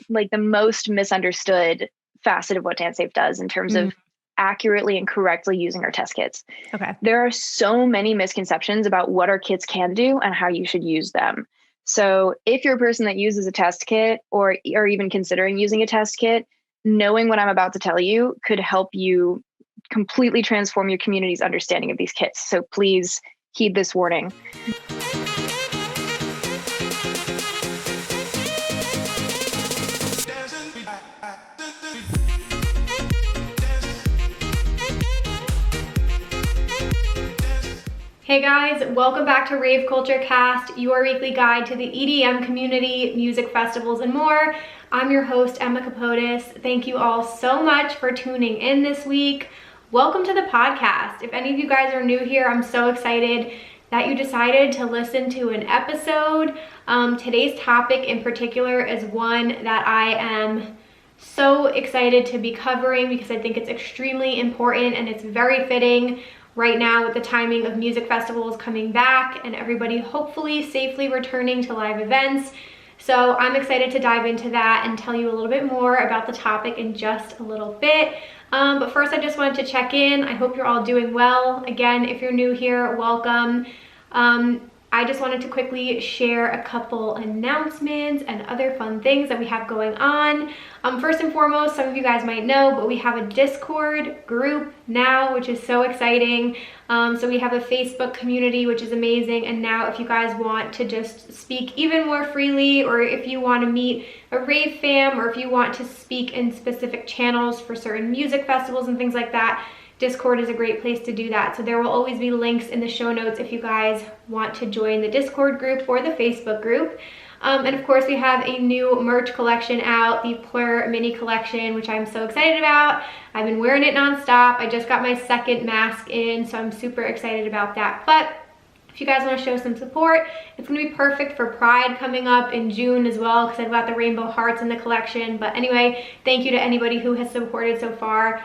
like the most misunderstood facet of what DanceSafe does in terms of accurately and correctly using our test kits. Okay. There are so many misconceptions about what our kits can do and how you should use them. So if you're a person that uses a test kit or even considering using a test kit, knowing what I'm about to tell you could help you completely transform your community's understanding of these kits. So please heed this warning. Hey guys, welcome back to Rave Culture Cast, your weekly guide to the EDM community, music festivals, and more. I'm your host, Emma Capotis. Thank you all so much for tuning in this week. Welcome to the podcast. If any of you guys are new here, I'm so excited that you decided to listen to an episode. Today's topic in particular is one that I am so excited to be covering because I think it's extremely important and it's very fitting right now with the timing of music festivals coming back and everybody hopefully safely returning to live events. So I'm excited to dive into that and tell you a little bit more about the topic in just a little bit. But first I just wanted to check in. I hope you're all doing well. Again, if you're new here, welcome. I just wanted to quickly share a couple announcements and other fun things that we have going on. First and foremost, some of you guys might know, but we have a Discord group now, which is so exciting. So we have a Facebook community, which is amazing. And now if you guys want to just speak even more freely, or if you want to meet a rave fam, or if you want to speak in specific channels for certain music festivals and things like that, Discord is a great place to do that. So there will always be links in the show notes if you guys want to join the Discord group or the Facebook group. And of course we have a new merch collection out, the Plur mini collection, which I'm so excited about. I've been wearing it nonstop. I just got my second mask in, so I'm super excited about that. But if you guys want to show some support, it's going to be perfect for Pride coming up in June as well, because I've got the rainbow hearts in the collection. But anyway, thank you to anybody who has supported so far.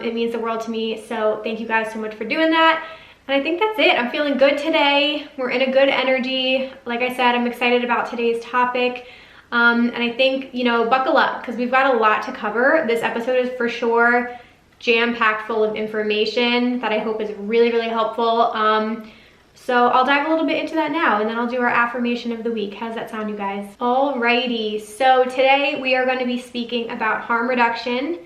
It means the world to me, so thank you guys so much for doing that. And I think that's it. I'm feeling good today. We're in a good energy. Like I said, I'm excited about today's topic. And I think, buckle up because we've got a lot to cover. This episode is for sure jam-packed full of information that I hope is really, really helpful. So I'll dive a little bit into that now, and then I'll do our affirmation of the week. How's that sound, you guys? Alrighty, so today we are going to be speaking about harm reduction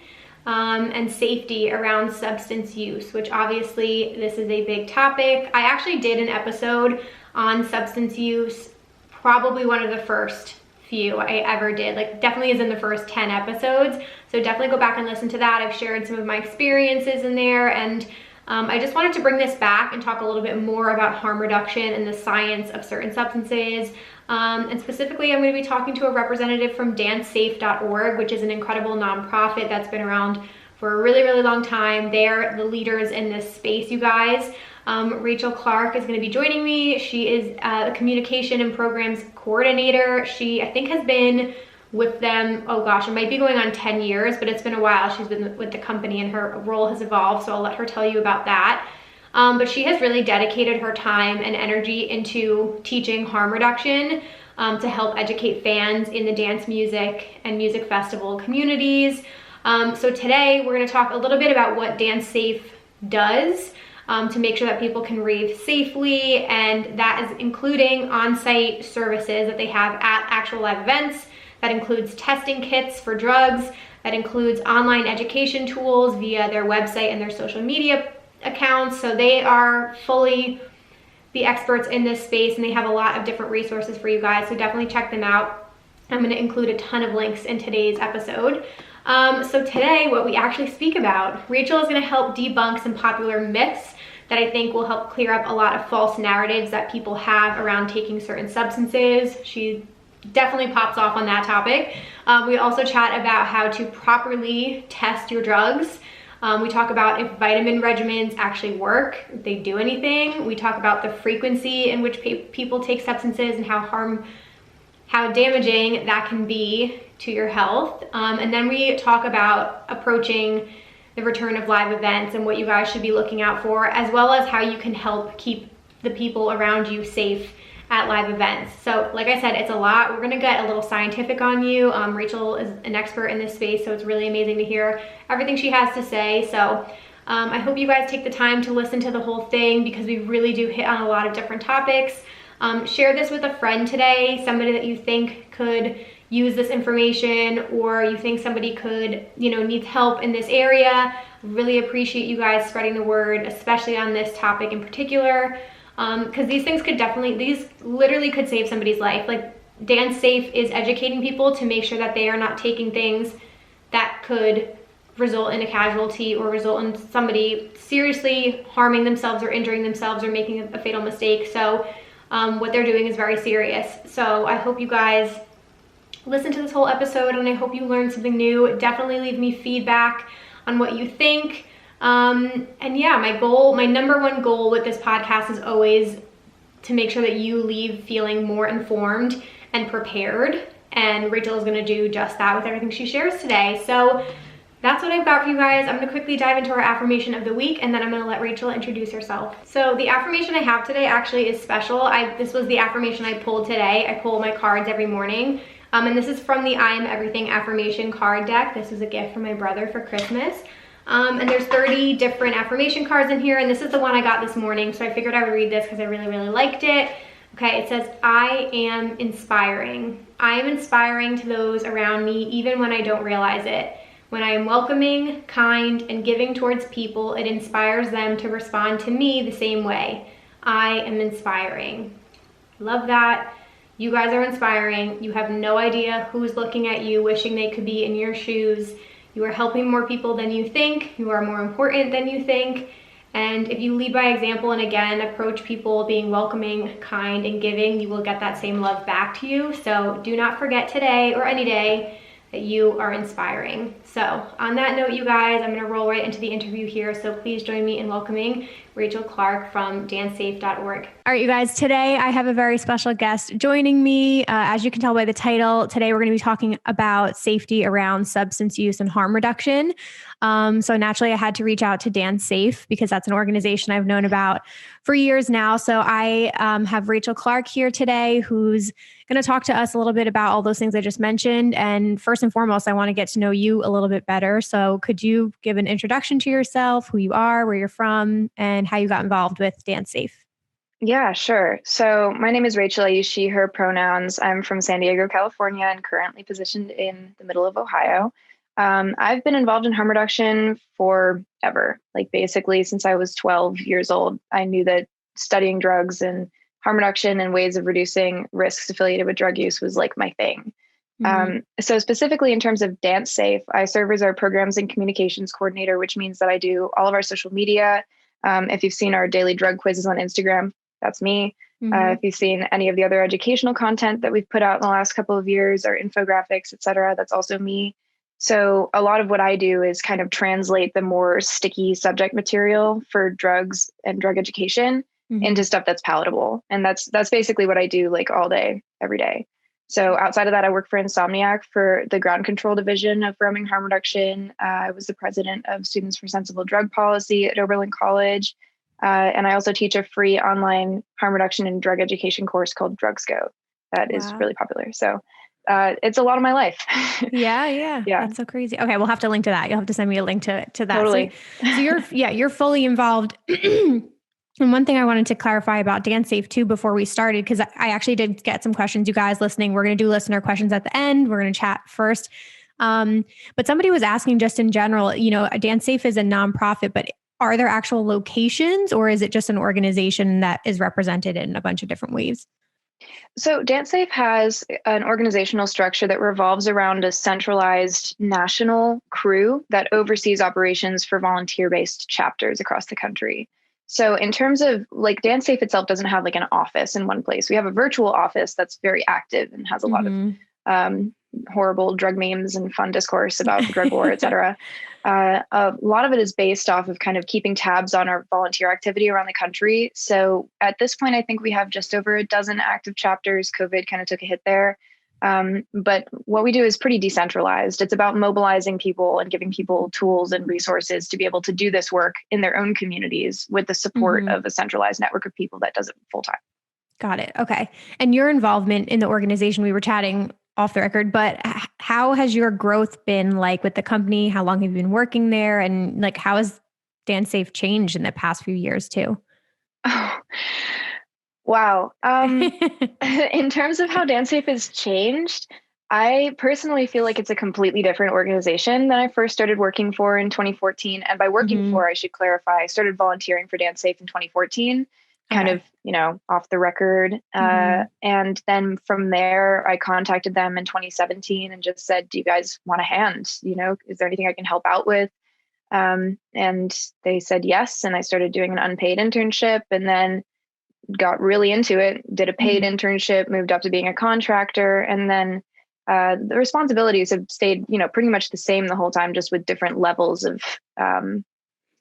and safety around substance use, which obviously this is a big topic. I actually did an episode on substance use, probably one of the first few I ever did, like definitely is in the first 10 episodes. So definitely go back and listen to that. I've shared some of my experiences in there, and I just wanted to bring this back and talk a little bit more about harm reduction and the science of certain substances. And specifically, I'm going to be talking to a representative from DanceSafe.org, which is an incredible nonprofit that's been around for a really, really long time. They're the leaders in this space, you guys. Rachel Clark is going to be joining me. She is a communication and programs coordinator. She, I think, has been with them, oh gosh, it might be going on 10 years, but it's been a while. She's been with the company and her role has evolved, so I'll let her tell you about that. But she has really dedicated her time and energy into teaching harm reduction to help educate fans in the dance music and music festival communities. So today we're going to talk a little bit about what DanceSafe does to make sure that people can rave safely, and that is including on-site services that they have at actual live events. That includes testing kits for drugs. That includes online education tools via their website and their social media accounts. So they are fully the experts in this space, and they have a lot of different resources for you guys. So definitely check them out. I'm going to include a ton of links in today's episode. So today, what we actually speak about, Rachel is going to help debunk some popular myths that I think will help clear up a lot of false narratives that people have around taking certain substances. She definitely pops off on that topic. We also chat about how to properly test your drugs. We talk about if vitamin regimens actually work, if they do anything. We talk about the frequency in which people take substances and how damaging that can be to your health. And then we talk about approaching the return of live events and what you guys should be looking out for, as well as how you can help keep the people around you safe at live events. So like I said, it's a lot. We're gonna get a little scientific on you. Rachel is an expert in this space, so it's really amazing to hear everything she has to say. So I hope you guys take the time to listen to the whole thing because we really do hit on a lot of different topics. Share this with a friend today, somebody that you think could use this information, or you think somebody could, needs help in this area. Really appreciate you guys spreading the word, especially on this topic in particular, because these literally could save somebody's life. Like DanceSafe is educating people to make sure that they are not taking things that could result in a casualty or result in somebody seriously harming themselves or injuring themselves or making a fatal mistake. So what they're doing is very serious. So I hope you guys listen to this whole episode, and I hope you learned something new. Definitely leave me feedback on what you think. And yeah, my number one goal with this podcast is always to make sure that you leave feeling more informed and prepared. And Rachel is gonna do just that with everything she shares today. So that's what I've got for you guys. I'm gonna quickly dive into our affirmation of the week, and then I'm gonna let Rachel introduce herself. So the affirmation I have today actually is special. This was the affirmation I pulled today. I pull my cards every morning. And this is from the I Am Everything affirmation card deck. This was a gift from my brother for Christmas. And there's 30 different affirmation cards in here, and this is the one I got this morning, so I figured I would read this because I really, really liked it. Okay, it says, I am inspiring. I am inspiring to those around me, even when I don't realize it. When I am welcoming, kind, and giving towards people, it inspires them to respond to me the same way. I am inspiring. Love that. You guys are inspiring. You have no idea who's looking at you, wishing they could be in your shoes. You are helping more people than you think. You are more important than you think. And if you lead by example and again, approach people being welcoming, kind, and giving, you will get that same love back to you. So do not forget today or any day that you are inspiring. So on that note, you guys, I'm gonna roll right into the interview here. So please join me in welcoming Rachel Clark from dancesafe.org. All right, you guys, today I have a very special guest joining me. As you can tell by the title, today we're gonna be talking about safety around substance use and harm reduction. So naturally I had to reach out to DanceSafe because that's an organization I've known about for years now. So I have Rachel Clark here today, who's going to talk to us a little bit about all those things I just mentioned. And first and foremost, I want to get to know you a little bit better. So could you give an introduction to yourself, who you are, where you're from, and how you got involved with DanceSafe? Yeah, sure. So my name is Rachel. I use she, her pronouns. I'm from San Diego, California, and currently positioned in the middle of Ohio. I've been involved in harm reduction forever. Like basically since I was 12 years old, I knew that studying drugs and harm reduction and ways of reducing risks affiliated with drug use was like my thing. Mm-hmm. So specifically in terms of DanceSafe, I serve as our programs and communications coordinator, which means that I do all of our social media. If you've seen our daily drug quizzes on Instagram, that's me. Mm-hmm. If you've seen any of the other educational content that we've put out in the last couple of years, our infographics, et cetera, that's also me. So a lot of what I do is kind of translate the more sticky subject material for drugs and drug education into stuff that's palatable. And that's basically what I do like all day, every day. So outside of that, I work for Insomniac for the ground control division of roaming harm reduction. I was the president of Students for Sensible Drug Policy at Oberlin College. And I also teach a free online harm reduction and drug education course called DrugsGo that is really popular. So it's a lot of my life. Yeah. That's so crazy. Okay. We'll have to link to that. You'll have to send me a link to that. Totally. So you're fully involved. And one thing I wanted to clarify about DanceSafe too, before we started, because I actually did get some questions, you guys listening. We're going to do listener questions at the end. We're going to chat first. But somebody was asking just in general, DanceSafe is a nonprofit, but are there actual locations, or is it just an organization that is represented in a bunch of different ways? So DanceSafe has an organizational structure that revolves around a centralized national crew that oversees operations for volunteer-based chapters across the country. So in terms of like DanceSafe itself doesn't have like an office in one place. We have a virtual office that's very active and has a lot of horrible drug memes and fun discourse about the drug war, et cetera. A lot of it is based off of kind of keeping tabs on our volunteer activity around the country. So at this point, I think we have just over a dozen active chapters. COVID kind of took a hit there. But what we do is pretty decentralized. It's about mobilizing people and giving people tools and resources to be able to do this work in their own communities with the support of a centralized network of people that does it full time. Got it. Okay. And your involvement in the organization, we were chatting off the record, but how has your growth been like with the company? How long have you been working there? And like, how has DanceSafe changed in the past few years too? Oh, wow. In terms of how DanceSafe has changed, I personally feel like it's a completely different organization than I first started working for in 2014. And by working Mhm. for, I should clarify, I started volunteering for DanceSafe in 2014, kind Okay. of, off the record. Mhm. And then from there, I contacted them in 2017 and just said, do you guys want a hand? Is there anything I can help out with? And they said yes. And I started doing an unpaid internship and then got really into it, did a paid Mhm. internship, moved up to being a contractor. And then the responsibilities have stayed, pretty much the same the whole time, just with different levels of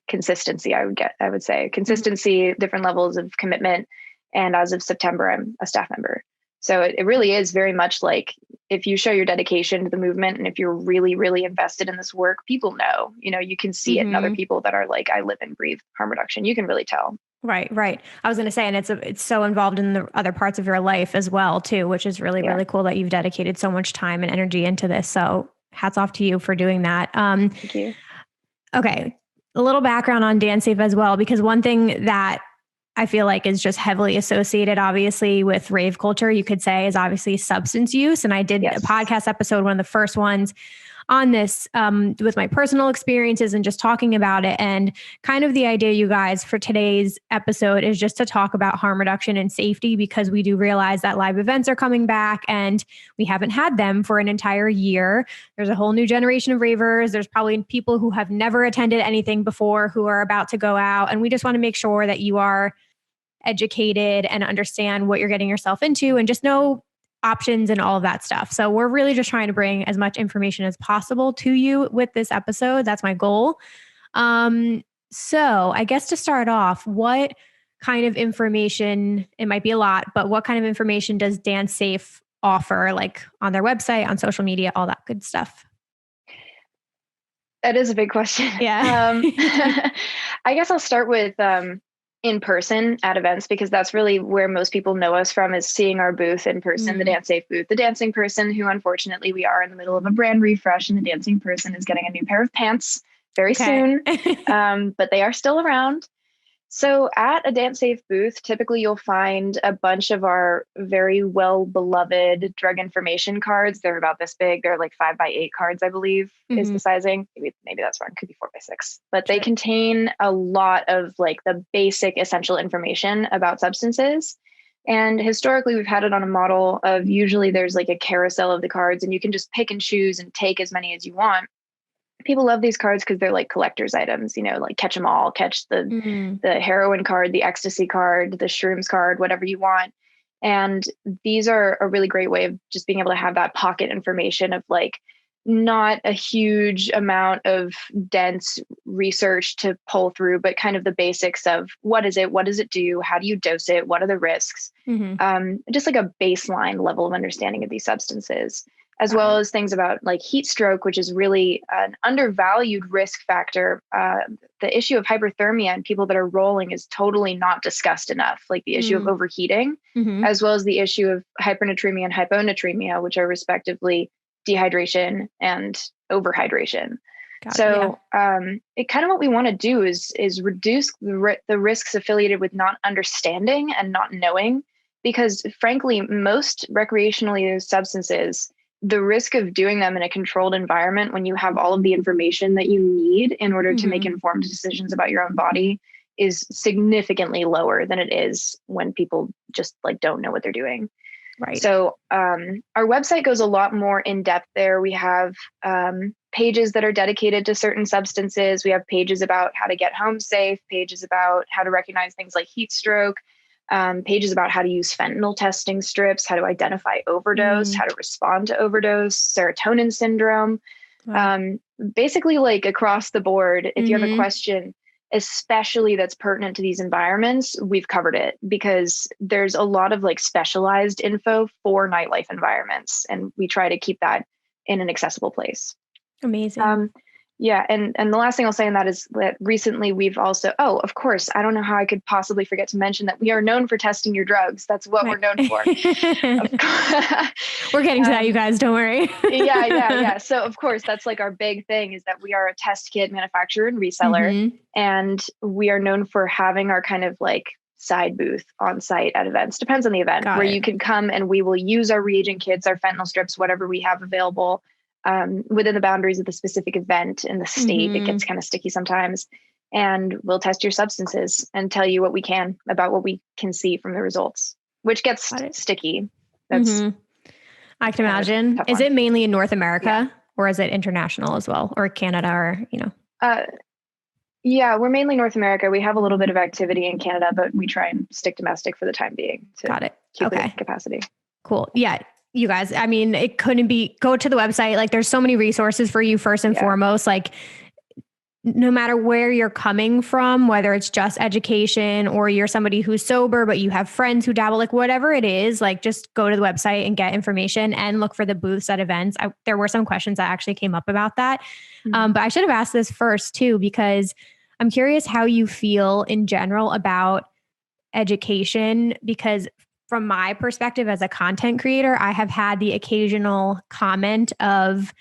consistency. I would say Mhm. consistency, different levels of commitment. And as of September, I'm a staff member. So it really is very much like if you show your dedication to the movement and if you're really, really invested in this work, people know, you can see it in other Mhm. people that are like, I live and breathe harm reduction. You can really tell. Right, right. I was going to say, and it's so involved in the other parts of your life as well, too, which is really, Yeah. really cool that you've dedicated so much time and energy into this. So hats off to you for doing that. Thank you. Okay. A little background on DanceSafe as well, because one thing that I feel like is just heavily associated, obviously, with rave culture, you could say, is obviously substance use. And I did a Yes. podcast episode, one of the first ones on this with my personal experiences and just talking about it. And kind of the idea, you guys, for today's episode is just to talk about harm reduction and safety, because we do realize that live events are coming back and we haven't had them for an entire year. There's a whole new generation of ravers. There's probably people who have never attended anything before who are about to go out. And we just want to make sure that you are educated and understand what you're getting yourself into and just know options and all of that stuff. So we're really just trying to bring as much information as possible to you with this episode. That's my goal. So I guess to start off, what kind of information, it might be a lot, but what kind of information does DanceSafe offer, like on their website, on social media, all that good stuff? That is a big question. Yeah. I guess I'll start with in person at events because that's really where most people know us from is seeing our booth in person, the Mm, Dance Safe booth. The Dancing Person, who unfortunately we are in the middle of a brand refresh, and the Dancing Person is getting a new pair of pants very okay. soon, but they are still around. So at a Dance Safe booth, typically you'll find a bunch of our very well beloved drug information cards. They're about this big. They're like 5x8 cards, I believe, is Mhm. the sizing. Maybe that's wrong. Could be 4x6. But they Sure. contain a lot of like the basic essential information about substances. And historically, we've had it on a model of usually there's like a carousel of the cards, and you can just pick and choose and take as many as you want. People love these cards because they're like collector's items, like catch them all, catch the Mm, the heroin card, the ecstasy card, the shrooms card, whatever you want. And these are a really great way of just being able to have that pocket information of like not a huge amount of dense research to pull through, but kind of the basics of what is it, what does it do, how do you dose it, what are the risks, mhm. just like a baseline level of understanding of these substances, as Got well it. as things about like heat stroke, which is really an undervalued risk factor. The issue of hyperthermia in people that are rolling is totally not discussed enough, like the issue of Mm, overheating, mhm. as well as the issue of hypernatremia and hyponatremia, which are respectively dehydration and overhydration. Got it. Yeah. So it kind of what we want to do is reduce the risks affiliated with not understanding and not knowing, because frankly, most recreationally used substances, the risk of doing them in a controlled environment when you have all of the information that you need in order to make Mhm. informed decisions about your own body is significantly lower than it is when people just like don't know what they're doing. Right. So our website goes a lot more in depth there. We have pages that are dedicated to certain substances. We have pages about how to get home safe, pages about how to recognize things like heat stroke, pages about how to use fentanyl testing strips, how to identify overdose, Mm, how to respond to overdose, serotonin syndrome. wow. Um, Basically, like across the board, if you have a Mhm. question, especially that's pertinent to these environments, we've covered it because there's a lot of like specialized info for nightlife environments, and we try to keep that in an accessible place. Amazing. Um, Yeah. And the last thing I'll say on that is that recently we've also, of course, I don't know how I could possibly forget to mention that we are known for testing your drugs. That's what we're known for. We're getting to that, you guys, don't worry. Yeah. So of course, that's like our big thing is that we are a test kit manufacturer and reseller. And we are known for having our kind of like side booth on site at events. Depends on the event where you can come and we will use our reagent kits, our fentanyl strips, whatever we have available. Within the boundaries of the specific event in the state, it gets kind of sticky sometimes. And we'll test your substances and tell you what we can about what we can see from the results, which gets sticky. That's I can imagine. Is it mainly in North America or is it international as well, or Canada, or, you know? Yeah, we're mainly North America. We have a little bit of activity in Canada, but we try and stick domestic for the time being to keep the capacity. Cool. Yeah. You guys, I mean, it couldn't be, go to the website. Like there's so many resources for you first and foremost, like no matter where you're coming from, whether it's just education or you're somebody who's sober, but you have friends who dabble, like whatever it is, like just go to the website and get information and look for the booths at events. There were some questions that actually came up about that. But I should have asked this first too, because I'm curious how you feel in general about education, because from my perspective as a content creator, I have had the occasional comment of,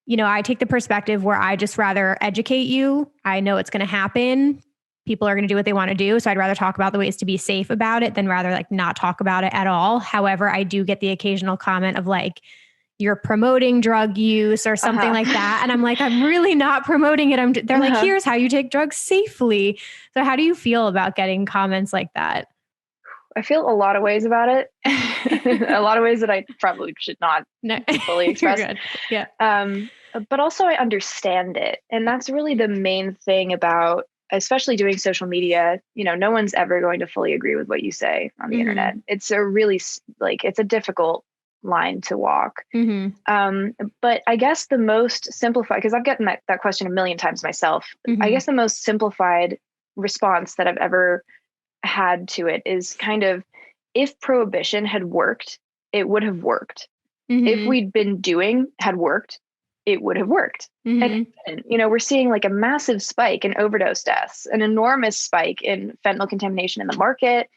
you know, I take the perspective where I just rather educate you. I know it's going to happen. People are going to do what they want to do. So I'd rather talk about the ways to be safe about it than rather like not talk about it at all. However, I do get the occasional comment of like, you're promoting drug use or something like that. And I'm like, I'm really not promoting it. They're like, here's how you take drugs safely. So how do you feel about getting comments like that? I feel a lot of ways about it. A lot of ways that I probably should not fully express. Yeah. But also I understand it. And that's really the main thing about, especially doing social media. You know, no one's ever going to fully agree with what you say on the internet. It's a really it's a difficult line to walk. But I guess the most simplified, because I've gotten that question a million times myself. I guess the most simplified response that I've ever had to it is kind of, if prohibition had worked, it would have worked. If we'd been doing had worked, it would have worked. And, you know, we're seeing like a massive spike in overdose deaths, an enormous spike in fentanyl contamination in the market.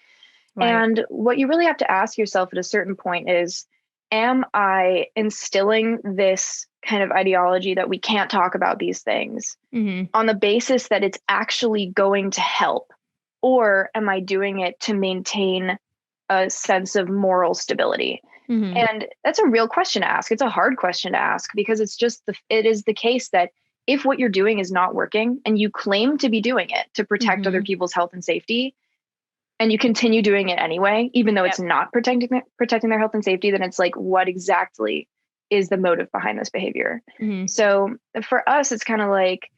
And what you really have to ask yourself at a certain point is, am I instilling this kind of ideology that we can't talk about these things on the basis that it's actually going to help? Or am I doing it to maintain a sense of moral stability? And that's a real question to ask. It's a hard question to ask because it's just it is the case that if what you're doing is not working and you claim to be doing it to protect other people's health and safety, and you continue doing it anyway, even though it's not protecting their health and safety, then it's like, what exactly is the motive behind this behavior? So for us, it's kind of like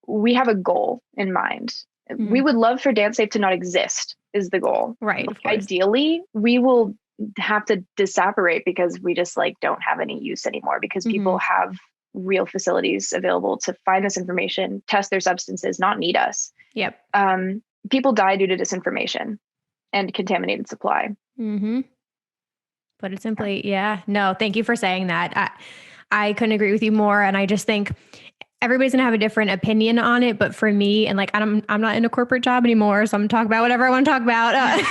we have a goal in mind. We would love for DanceSafe to not exist is the goal. Right. Like, ideally, we will have to disapparate because we just like don't have any use anymore because people have real facilities available to find this information, test their substances, not need us. People die due to disinformation and contaminated supply. Put it simply, no, thank you for saying that. I couldn't agree with you more. And I just think everybody's gonna have a different opinion on it. But for me, and like, I'm not in a corporate job anymore, so I'm gonna talk about whatever I want to talk about.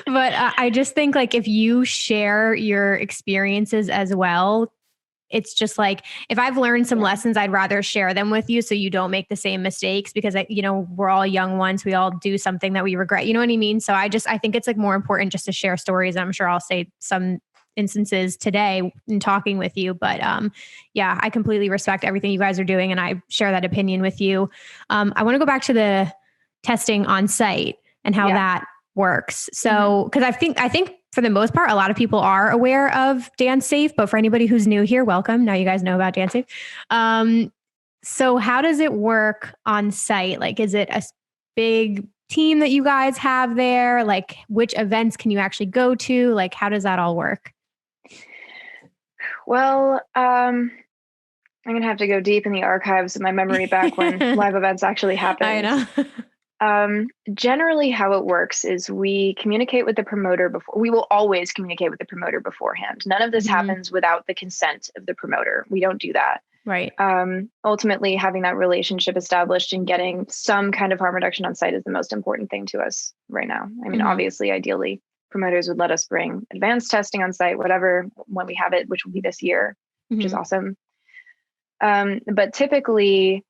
But I just think like, if you share your experiences as well, it's just like, if I've learned some lessons, I'd rather share them with you so you don't make the same mistakes, because you know, we're all young ones. We all do something that we regret, you know what I mean? So I think it's like more important just to share stories. I'm sure I'll say some instances today in talking with you, but I completely respect everything you guys are doing. And I share that opinion with you. I want to go back to the testing on site and how that works. So, because I think for the most part, a lot of people are aware of DanceSafe, but for anybody who's new here, welcome. Now you guys know about DanceSafe. So how does it work on site? Like, is it a big team that you guys have there? Like, which events can you actually go to? Like, how does that all work? Well, I'm going to have to go deep in the archives of my memory back when live events actually happened. I know. Generally, how it works is we communicate with the promoter before. We will always communicate with the promoter beforehand. None of this happens without the consent of the promoter. We don't do that. Right. Ultimately, having that relationship established and getting some kind of harm reduction on site is the most important thing to us right now. I mean, obviously, ideally, promoters would let us bring advanced testing on site, whatever, when we have it, which will be this year, which is awesome. But typically,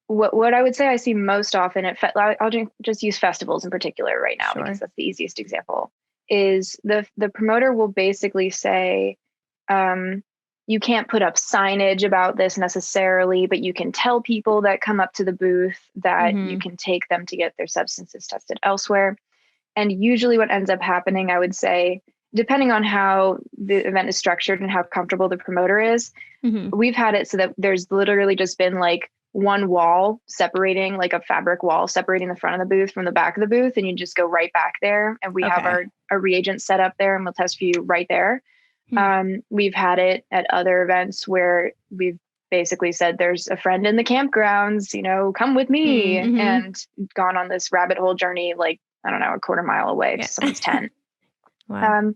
what I would say I see most often I'll just use festivals in particular right now, because that's the easiest example, is the promoter will basically say, you can't put up signage about this necessarily, but you can tell people that come up to the booth that you can take them to get their substances tested elsewhere. And usually what ends up happening, I would say, depending on how the event is structured and how comfortable the promoter is, we've had it so that there's literally just been like one wall separating, like a fabric wall separating the front of the booth from the back of the booth. And you just go right back there. And we have our reagents set up there, and we'll test for you right there. We've had it at other events where we've basically said, there's a friend in the campgrounds, come with me, and gone on this rabbit hole journey, like, I don't know, a quarter mile away to someone's tent. Wow.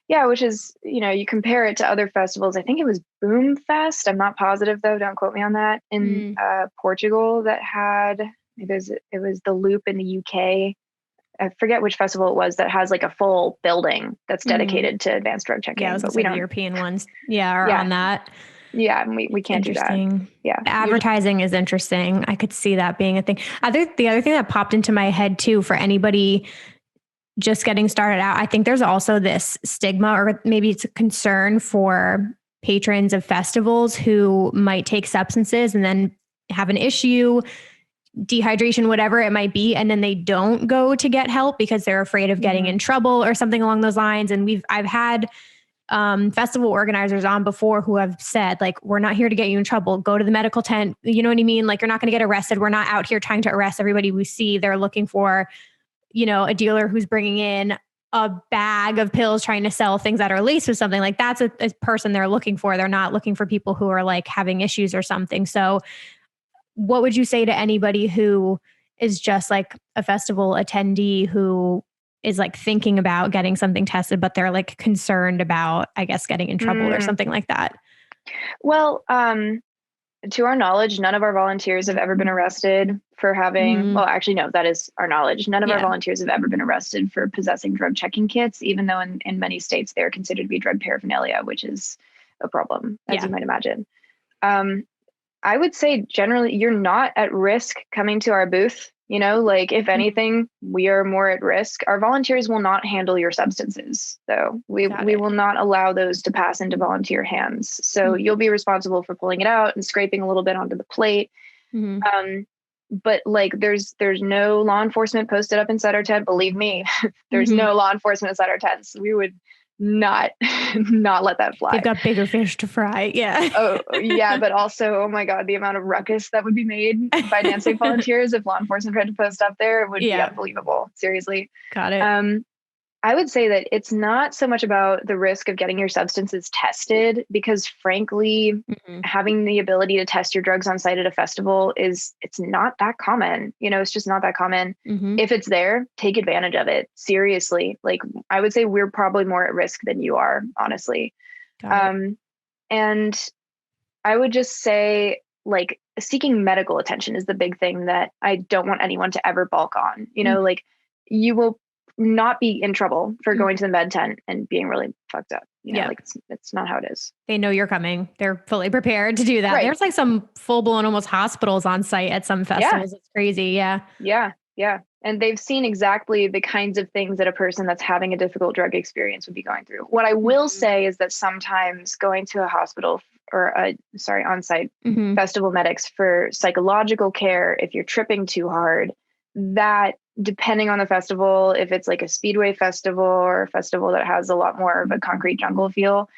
Which is, you compare it to other festivals. I think it was Boom Fest. I'm not positive though. Don't quote me on that. In Portugal, that had, it was the Loop in the UK. I forget which festival it was that has like a full building that's dedicated to advanced drug checking. Yeah, but we don't. European ones. Are on that. Yeah, and we can't do that. Yeah. The advertising is interesting. I could see that being a thing. The other thing that popped into my head too, for anybody just getting started out, I think there's also this stigma, or maybe it's a concern for patrons of festivals who might take substances and then have an issue, dehydration, whatever it might be, and then they don't go to get help because they're afraid of getting in trouble or something along those lines. And I've had festival organizers on before who have said, like, we're not here to get you in trouble. Go to the medical tent. You know what I mean? Like, you're not going to get arrested. We're not out here trying to arrest everybody we see. They're looking for, a dealer who's bringing in a bag of pills trying to sell things that are laced with something. Like, that's a person they're looking for. They're not looking for people who are like having issues or something. So what would you say to anybody who is just like a festival attendee who is like thinking about getting something tested, but they're like concerned about, I guess, getting in trouble or something like that? Well, to our knowledge, none of our volunteers have ever been arrested for having, well, actually, no, that is our knowledge. None of our volunteers have ever been arrested for possessing drug checking kits, even though in many states they're considered to be drug paraphernalia, which is a problem, as you might imagine. I would say generally you're not at risk coming to our booth. Like, if anything, we are more at risk. Our volunteers will not handle your substances, though. We will not allow those to pass into volunteer hands. So you'll be responsible for pulling it out and scraping a little bit onto the plate. But like, there's no law enforcement posted up inside our tent. Believe me, there's no law enforcement inside our tents. We would not let that fly. They've got bigger fish to fry. Yeah. Oh yeah. But also, oh my God, the amount of ruckus that would be made by DanceSafe volunteers if law enforcement tried to post up there would be unbelievable. Seriously. Got it. I would say that it's not so much about the risk of getting your substances tested, because frankly, having the ability to test your drugs on site at a festival it's not that common. It's just not that common. If it's there, take advantage of it. Seriously. Like, I would say we're probably more at risk than you are, honestly. And I would just say, like, seeking medical attention is the big thing that I don't want anyone to ever balk on. Like, you will not be in trouble for going to the med tent and being really fucked up. Like, it's not how it is. They know you're coming. They're fully prepared to do that. Right. There's like some full blown almost hospitals on site at some festivals. It's crazy. Yeah. Yeah. And they've seen exactly the kinds of things that a person that's having a difficult drug experience would be going through. What I will say is that sometimes going to a hospital or on-site festival medics for psychological care, if you're tripping too hard, that, depending on the festival, if it's like a speedway festival or a festival that has a lot more of a concrete jungle feel,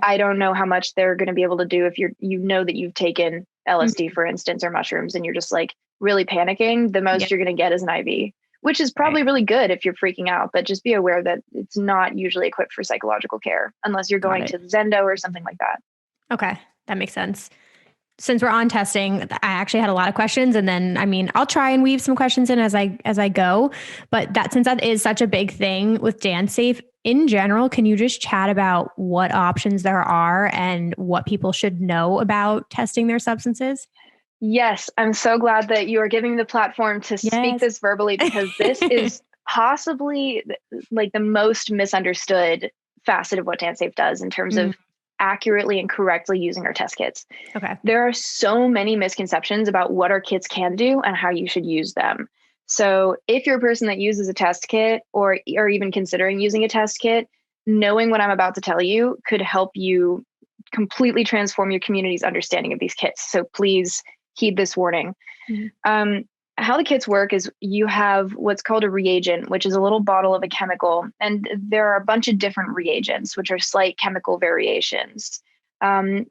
I don't know how much they're going to be able to do if that you've taken LSD, for instance, or mushrooms, and you're just like really panicking. The most you're going to get is an IV, which is probably really good if you're freaking out, but just be aware that it's not usually equipped for psychological care unless you're going to Zendo or something like that. Okay. That makes sense. since we're on testing, I actually had a lot of questions, and then, I mean, I'll try and weave some questions in as I go, but since that is such a big thing with DanceSafe in general, can you just chat about what options there are and what people should know about testing their substances? Yes, I'm so glad that you are giving me the platform to speak this verbally, because this is possibly like the most misunderstood facet of what DanceSafe does in terms of accurately and correctly using our test kits. Okay. There are so many misconceptions about what our kits can do and how you should use them. So if you're a person that uses a test kit or even considering using a test kit, knowing what I'm about to tell you could help you completely transform your community's understanding of these kits. So please heed this warning. How the kits work is you have what's called a reagent, which is a little bottle of a chemical. And there are a bunch of different reagents, which are slight chemical variations.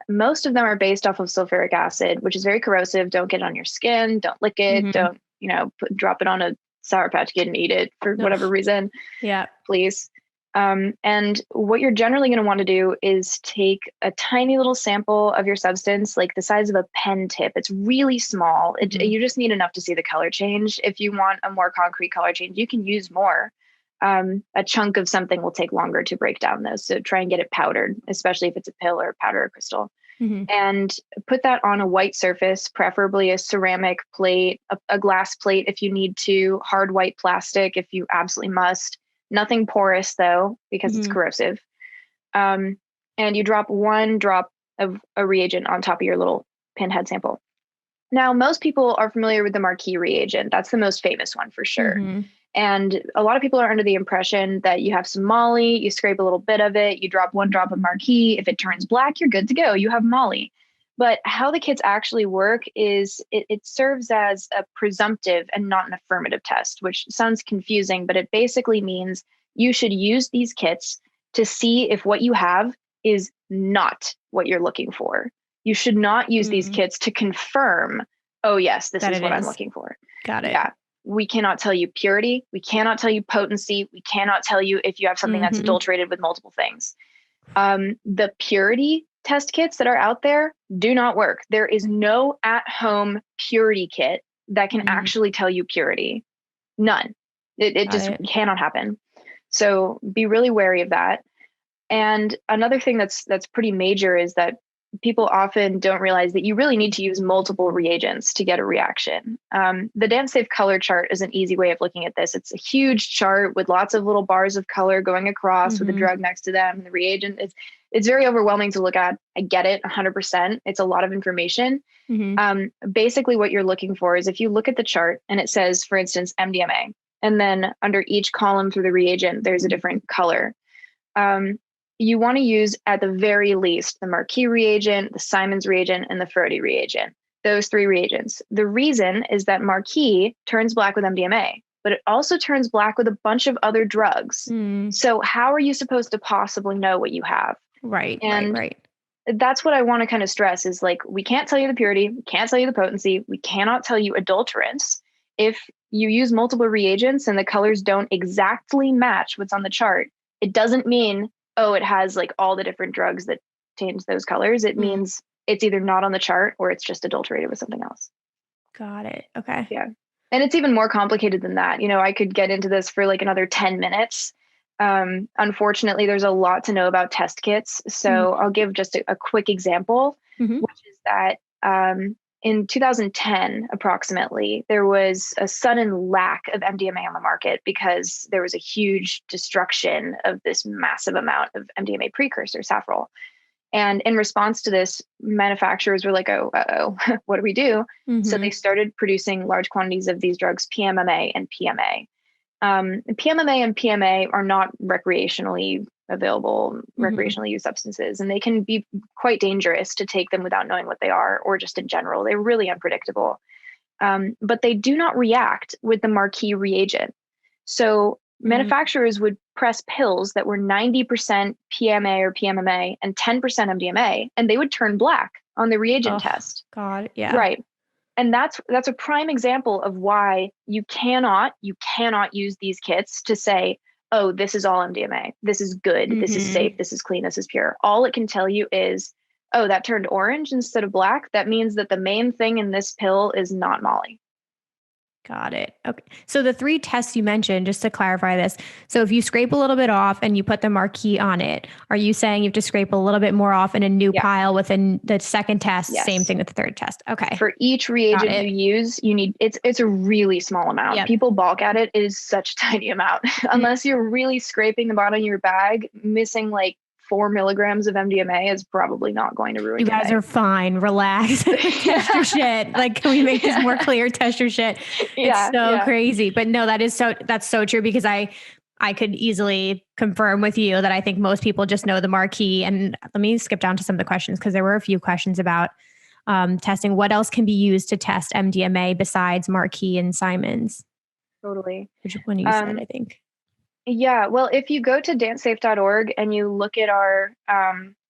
Most of them are based off of sulfuric acid, which is very corrosive. Don't get it on your skin. Don't lick it. Don't, drop it on a Sour Patch Kid and eat it for whatever reason. Yeah. Please. And what you're generally going to want to do is take a tiny little sample of your substance, like the size of a pen tip. It's really small. You just need enough to see the color change. If you want a more concrete color change, you can use more. A chunk of something will take longer to break down those. So try and get it powdered, especially if it's a pill or powder or crystal. And put that on a white surface, preferably a ceramic plate, a glass plate if you need to, hard white plastic if you absolutely must. Nothing porous though, because it's corrosive. And you drop 1 drop of a reagent on top of your little pinhead sample. Now, most people are familiar with the Marquis reagent. That's the most famous one for sure. And a lot of people are under the impression that you have some Molly, you scrape a little bit of it, you drop 1 drop of Marquis. If it turns black, you're good to go. You have Molly. But how the kits actually work is it serves as a presumptive and not an affirmative test, which sounds confusing, but it basically means you should use these kits to see if what you have is not what you're looking for. You should not use these kits to confirm, oh, yes, this is what I'm looking for. Got it. Yeah. We cannot tell you purity. We cannot tell you potency. We cannot tell you if you have something that's adulterated with multiple things. The purity test kits that are out there do not work. There is no at-home purity kit that can actually tell you purity. None. It just cannot happen. So be really wary of that. And another thing that's pretty major is that people often don't realize that you really need to use multiple reagents to get a reaction. The DanceSafe color chart is an easy way of looking at this. It's a huge chart with lots of little bars of color going across with a drug next to them. The reagent, it's very overwhelming to look at. I get it 100%. It's a lot of information. Basically what you're looking for is if you look at the chart and it says, for instance, MDMA, and then under each column through the reagent, there's a different color. You want to use at the very least the Marquis reagent, the Simon's reagent, and the Frody reagent. Those 3 reagents. The reason is that Marquis turns black with MDMA, but it also turns black with a bunch of other drugs. So how are you supposed to possibly know what you have? Right. That's what I want to kind of stress is like, we can't tell you the purity, we can't tell you the potency, we cannot tell you adulterants. If you use multiple reagents and the colors don't exactly match what's on the chart, it doesn't mean it has like all the different drugs that change those colors. It means it's either not on the chart or it's just adulterated with something else. Got it. Okay. Yeah. And it's even more complicated than that. I could get into this for like another 10 minutes. Unfortunately, there's a lot to know about test kits. So I'll give just a quick example, which is that in 2010, approximately, there was a sudden lack of MDMA on the market because there was a huge destruction of this massive amount of MDMA precursor, Safrole. And in response to this, manufacturers were like, what do we do? So they started producing large quantities of these drugs, PMMA and PMA. PMMA and PMA are not recreationally available, recreationally used substances, and they can be quite dangerous to take them without knowing what they are, or just in general. They're really unpredictable. But they do not react with the Marquis reagent. So manufacturers would press pills that were 90% PMA or PMMA and 10% MDMA, and they would turn black on the reagent test. God, yeah. Right. And that's a prime example of why you cannot use these kits to say, oh, this is all MDMA. This is good. This is safe. This is clean. This is pure. All it can tell you is, oh, that turned orange instead of black, that means that the main thing in this pill is not Molly. Got it. Okay. So the 3 tests you mentioned, just to clarify this. So if you scrape a little bit off and you put the marquee on it, are you saying you have to scrape a little bit more off in a new pile within the second test? Yes. Same thing with the third test. Okay. For each reagent you use, you need, it's a really small amount. Yep. People balk at it. It is such a tiny amount. Unless you're really scraping the bottom of your bag, missing like 4 milligrams of MDMA is probably not going to ruin you guys are fine. Relax. Test your shit. Like, can we make this more clear? Test your shit. It's so crazy. But no, that's so true, because I could easily confirm with you that I think most people just know the marquee. And let me skip down to some of the questions, because there were a few questions about testing. What else can be used to test MDMA besides marquee and Simons? Totally. Which one you said, I think. Yeah, well, if you go to dancesafe.org and you look at our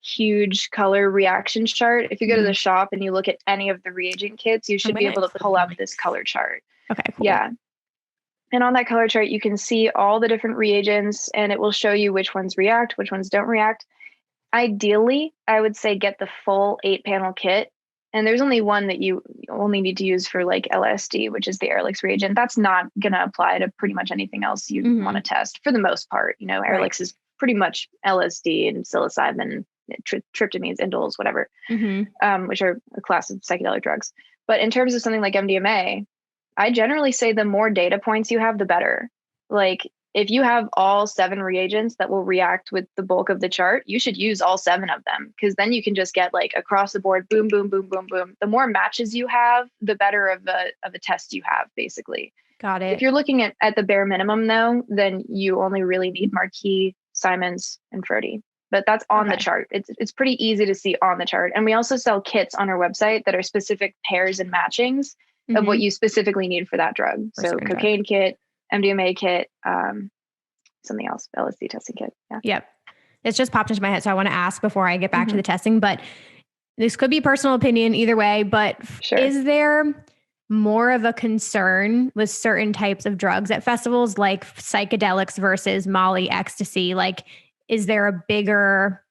huge color reaction chart, if you go to the shop and you look at any of the reagent kits, you should be able to pull up this color chart. Okay, cool. Yeah. And on that color chart, you can see all the different reagents, and it will show you which ones react, which ones don't react. Ideally, I would say get the full 8-panel kit. And there's only one that you only need to use for like LSD, which is the Airlix reagent. That's not going to apply to pretty much anything else you want to test for the most part. You know, Airlix is pretty much LSD and psilocybin, tryptamines, indoles, whatever, which are a class of psychedelic drugs. But in terms of something like MDMA, I generally say the more data points you have, the better. Like, if you have all 7 reagents that will react with the bulk of the chart, you should use all 7 of them, because then you can just get like across the board, boom, boom, boom, boom, boom. The more matches you have, the better of a test you have, basically. Got it. If you're looking at the bare minimum, though, then you only really need Marquis, Simons, and Frody. But that's on the chart. It's pretty easy to see on the chart. And we also sell kits on our website that are specific pairs and matchings of what you specifically need for that drug. So cocaine kit, MDMA kit, something else, LSD testing kit. Yeah. Yep. It's just popped into my head. So I want to ask before I get back to the testing, but this could be personal opinion either way, but is there more of a concern with certain types of drugs at festivals, like psychedelics versus Molly, ecstasy? Like, is there a bigger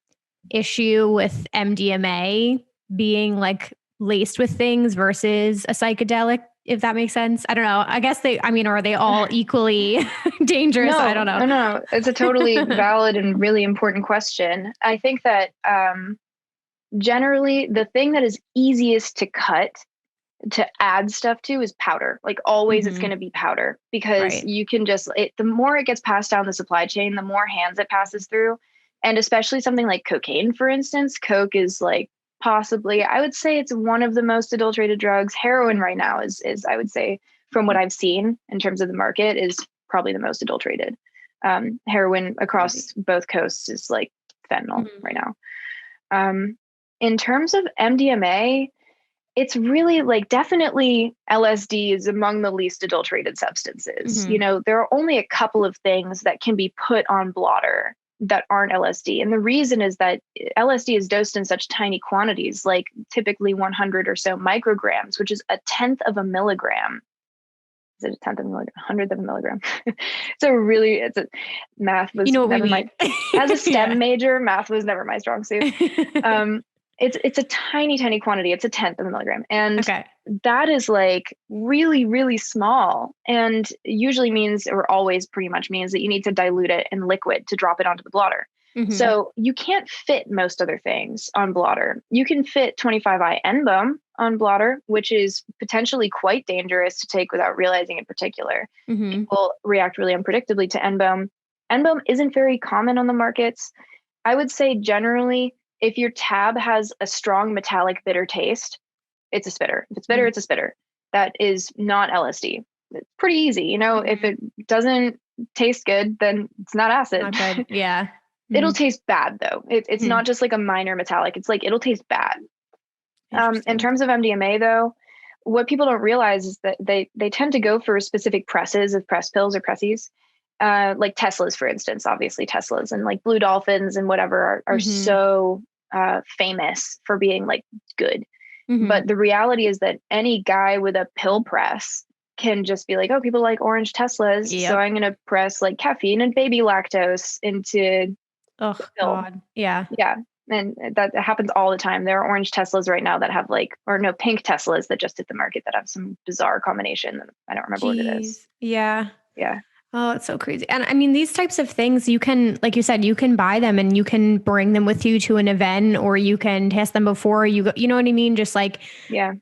issue with MDMA being like laced with things versus a psychedelic, if that makes sense? I don't know. I guess are they all equally dangerous? I don't know. No, it's a totally valid and really important question. I think that generally the thing that is easiest to cut, to add stuff to, is powder. Like always it's going to be powder, because you can just, the more it gets passed down the supply chain, the more hands it passes through. And especially something like cocaine, for instance, Coke is like, possibly, I would say it's one of the most adulterated drugs. Heroin right now is I would say, from what I've seen in terms of the market, is probably the most adulterated. Heroin across both coasts is like fentanyl right now. In terms of MDMA, it's really like, definitely LSD is among the least adulterated substances. You know, there are only a couple of things that can be put on blotter that aren't LSD. And the reason is that LSD is dosed in such tiny quantities, like typically 100 or so micrograms, which is 1/10 of a milligram. Is it 1/10 of a milligram? 100th of a milligram. Math was never my, as a STEM major, math was never my strong suit. It's a tiny, tiny quantity. It's 1/10 of a milligram. And that is like really, really small, and usually means, or always pretty much means, that you need to dilute it in liquid to drop it onto the blotter. So you can't fit most other things on blotter. You can fit 25I NBOM on blotter, which is potentially quite dangerous to take without realizing in particular. People react really unpredictably to NBOM. NBOM isn't very common on the markets. I would say generally, if your tab has a strong metallic bitter taste, it's a spitter. If it's bitter, it's a spitter. That is not LSD. It's pretty easy. You know, if it doesn't taste good, then it's not acid. Not good. Yeah. It'll taste bad though. It's not just like a minor metallic. It's like, it'll taste bad. In terms of MDMA though, what people don't realize is that they tend to go for specific presses of press pills or pressies. Like Teslas, for instance, obviously Teslas and like Blue Dolphins and whatever are so famous for being like good. But the reality is that any guy with a pill press can just be like, oh, people like orange Teslas, so I'm going to press like caffeine and baby lactose into God. Yeah. And that happens all the time. There are orange Teslas right now that have pink Teslas that just hit the market that have some bizarre combination. I don't remember what it is. Yeah. Yeah. Oh, it's so crazy. And I mean, these types of things, you can, like you said, you can buy them and you can bring them with you to an event, or you can test them before you go, you know what I mean? Just like, yeah.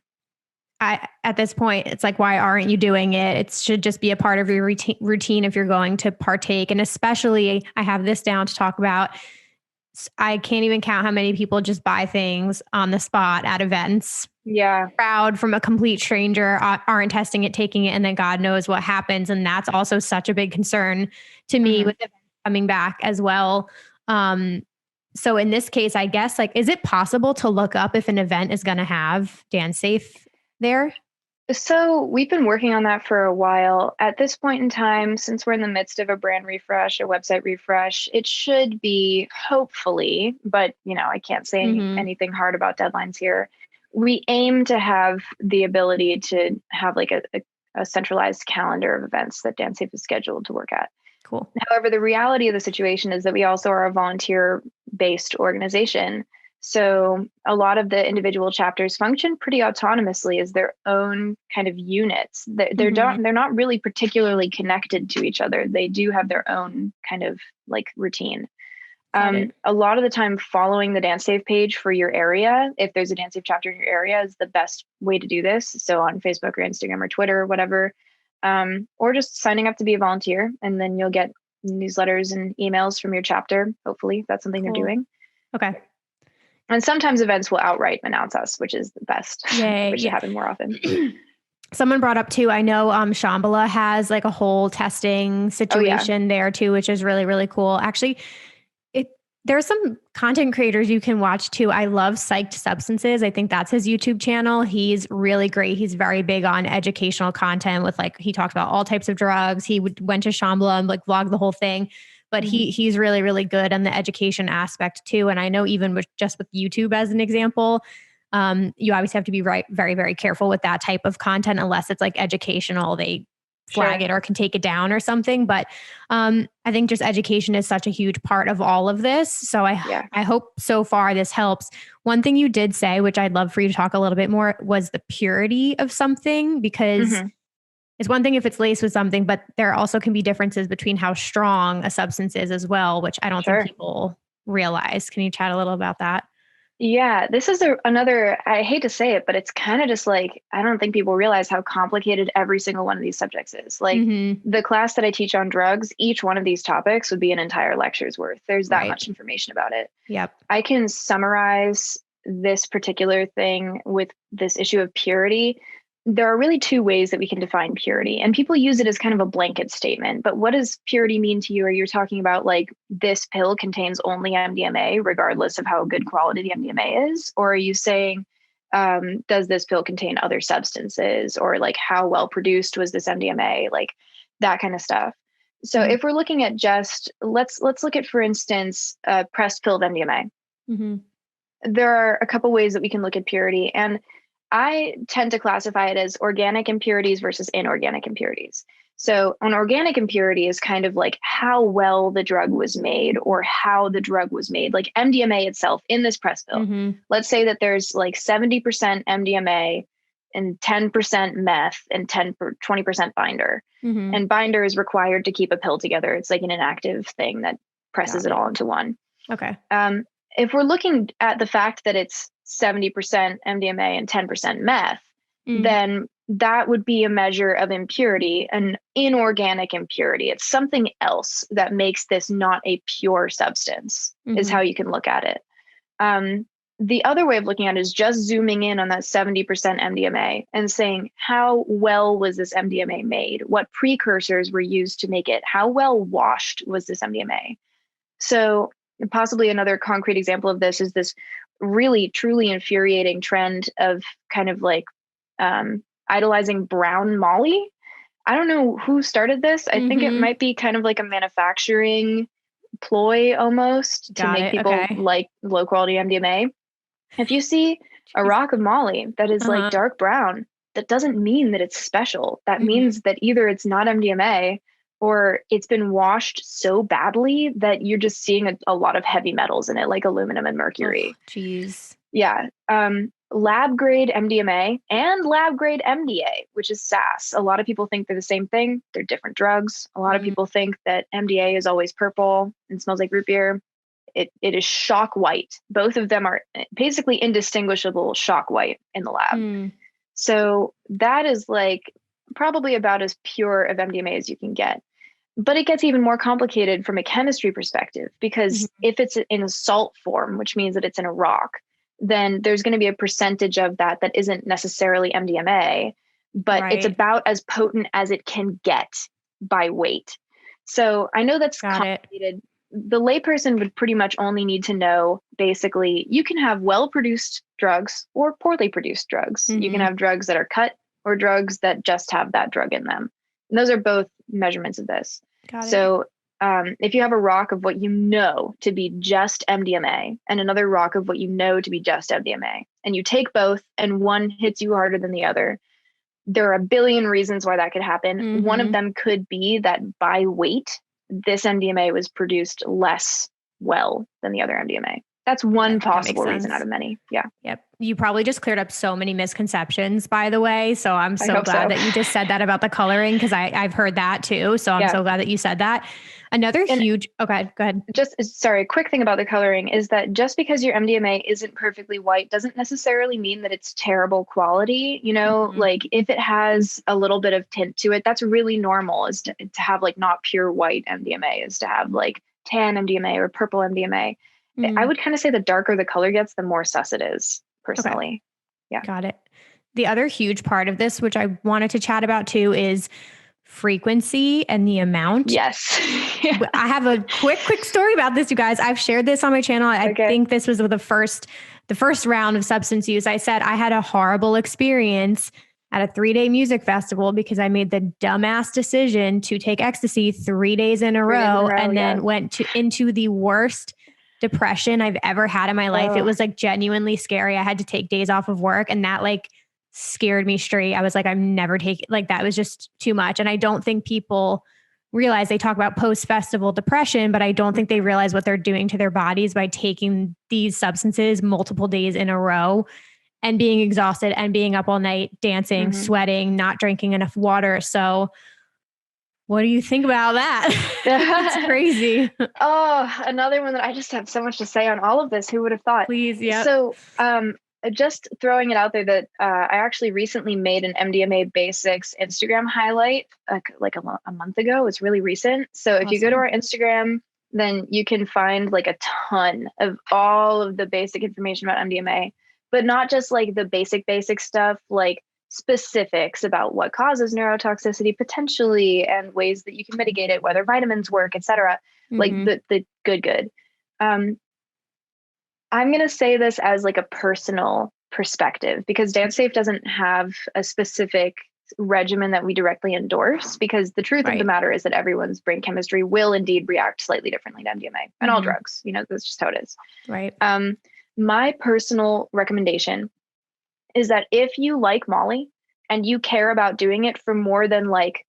At this point, it's like, why aren't you doing it? It should just be a part of your routine if you're going to partake. And especially, I have this down to talk about. I can't even count how many people just buy things on the spot at events. Yeah. Crowd from a complete stranger, aren't testing it, taking it, and then God knows what happens. And that's also such a big concern to me with events coming back as well. So in this case, I guess, like, is it possible to look up if an event is going to have DanceSafe there? So we've been working on that for a while. At this point in time, since we're in the midst of a brand refresh, a website refresh, it should be, hopefully, but I can't say anything hard about deadlines here. We aim to have the ability to have like a centralized calendar of events that DanceSafe is scheduled to work at. Cool. However, the reality of the situation is that we also are a volunteer-based organization. So a lot of the individual chapters function pretty autonomously as their own kind of units. They're not really particularly connected to each other. They do have their own kind of like routine. A lot of the time, following the DanceSafe page for your area, if there's a DanceSafe chapter in your area, is the best way to do this. So on Facebook or Instagram or Twitter or whatever, or just signing up to be a volunteer, and then you'll get newsletters and emails from your chapter. Hopefully, that's something they're doing. Okay. And sometimes events will outright announce us, which is the best. Yay, which should happen more often. Someone brought up too, I know Shambhala has like a whole testing situation there too, which is really, really cool. Actually, there's some content creators you can watch too. I love Psyched Substances. I think that's his YouTube channel. He's really great. He's very big on educational content with he talks about all types of drugs. He went to Shambhala and vlogged the whole thing. But he's really, really good on the education aspect too. And I know even with YouTube as an example, you obviously have to be very, very careful with that type of content unless it's like educational. They flag it or can take it down or something. But I think just education is such a huge part of all of this. So I hope so far this helps. One thing you did say, which I'd love for you to talk a little bit more, was the purity of something, because it's one thing if it's laced with something, but there also can be differences between how strong a substance is as well, which I don't think people realize. Can you chat a little about that? Yeah, this is another, I hate to say it, but it's kind of just like, I don't think people realize how complicated every single one of these subjects is. Like the class that I teach on drugs, each one of these topics would be an entire lecture's worth. There's that much information about it. Yep. I can summarize this particular thing with this issue of purity. There are really two ways that we can define purity, and people use it as kind of a blanket statement. But what does purity mean to you? Are you talking about like this pill contains only MDMA, regardless of how good quality the MDMA is? Or are you saying, does this pill contain other substances, or like how well produced was this MDMA? Like that kind of stuff. So if we're looking at just, let's look at, for instance, a pressed pill of MDMA. There are a couple ways that we can look at purity, and I tend to classify it as organic impurities versus inorganic impurities. So an organic impurity is kind of like how well the drug was made or how the drug was made, like MDMA itself in this press pill. Let's say that there's like 70% MDMA and 10% meth and 20% binder. And binder is required to keep a pill together. It's like an inactive thing that presses it all into one. Okay. If we're looking at the fact that it's 70% MDMA and 10% meth, then that would be a measure of impurity, an inorganic impurity. It's something else that makes this not a pure substance, is how you can look at it. The other way of looking at it is just zooming in on that 70% MDMA and saying, how well was this MDMA made? What precursors were used to make it? How well washed was this MDMA? So possibly another concrete example of this is this really, truly infuriating trend of kind of like idolizing brown Molly. I don't know who started this. I think it might be kind of like a manufacturing ploy almost to make people like low quality MDMA. If you see a rock of Molly that is like dark brown, that doesn't mean that it's special. That means that either it's not MDMA or it's been washed so badly that you're just seeing a lot of heavy metals in it, like aluminum and mercury. Jeez. Yeah. Lab grade MDMA and lab grade MDA, which is SAS. A lot of people think they're the same thing. They're different drugs. A lot of people think that MDA is always purple and smells like root beer. It is shock white. Both of them are basically indistinguishable shock white in the lab. So that is like probably about as pure of MDMA as you can get. But it gets even more complicated from a chemistry perspective, because if it's in a salt form, which means that it's in a rock, then there's going to be a percentage of that isn't necessarily MDMA, but it's about as potent as it can get by weight. So I know that's complicated. The layperson would pretty much only need to know, basically, you can have well-produced drugs or poorly produced drugs. You can have drugs that are cut or drugs that just have that drug in them. And those are both measurements of this. So if you have a rock of what you know to be just MDMA and another rock of what you know to be just MDMA, and you take both and one hits you harder than the other, there are a billion reasons why that could happen. One of them could be that by weight, this MDMA was produced less well than the other MDMA. That's one possible reason out of many. Yeah. Yep. You probably just cleared up so many misconceptions, by the way. So I'm so glad that you just said that about the coloring, because I've heard that too. So I'm so glad that you said that. Another huge, okay, go ahead. A quick thing about the coloring is that just because your MDMA isn't perfectly white doesn't necessarily mean that it's terrible quality. You know, like if it has a little bit of tint to it, that's really normal, is to have like not pure white MDMA, is to have like tan MDMA or purple MDMA. I would kind of say the darker the color gets, the more sus it is, personally. Okay. Yeah. Got it. The other huge part of this, which I wanted to chat about too, is frequency and the amount. Yes. I have a quick story about this, you guys. I've shared this on my channel. I think this was the first round of substance use. I said I had a horrible experience at a 3-day music festival because I made the dumbass decision to take ecstasy 3 days in a row, and then went into the worst depression I've ever had in my life. It was like genuinely scary. I had to take days off of work, and that like scared me straight. I was like, I'm never taking, like, that was just too much. And I don't think people realize, they talk about post-festival depression, but I don't think they realize what they're doing to their bodies by taking these substances multiple days in a row and being exhausted and being up all night, dancing, sweating, not drinking enough water. So what do you think about that? It's crazy. Oh, another one that I just have so much to say on all of this. Who would have thought? Please, yeah. So just throwing it out there that I actually recently made an MDMA Basics Instagram highlight like a month ago. It's really recent. So if you go to our Instagram, then you can find like a ton of all of the basic information about MDMA, but not just like the basic stuff, like specifics about what causes neurotoxicity potentially and ways that you can mitigate it, whether vitamins work, etc. Like the good. I'm going to say this as like a personal perspective, because DanceSafe doesn't have a specific regimen that we directly endorse, because the truth of the matter is that everyone's brain chemistry will indeed react slightly differently to MDMA and all drugs. You know, that's just how it is. Right. My personal recommendation is that if you like Molly and you care about doing it for more than like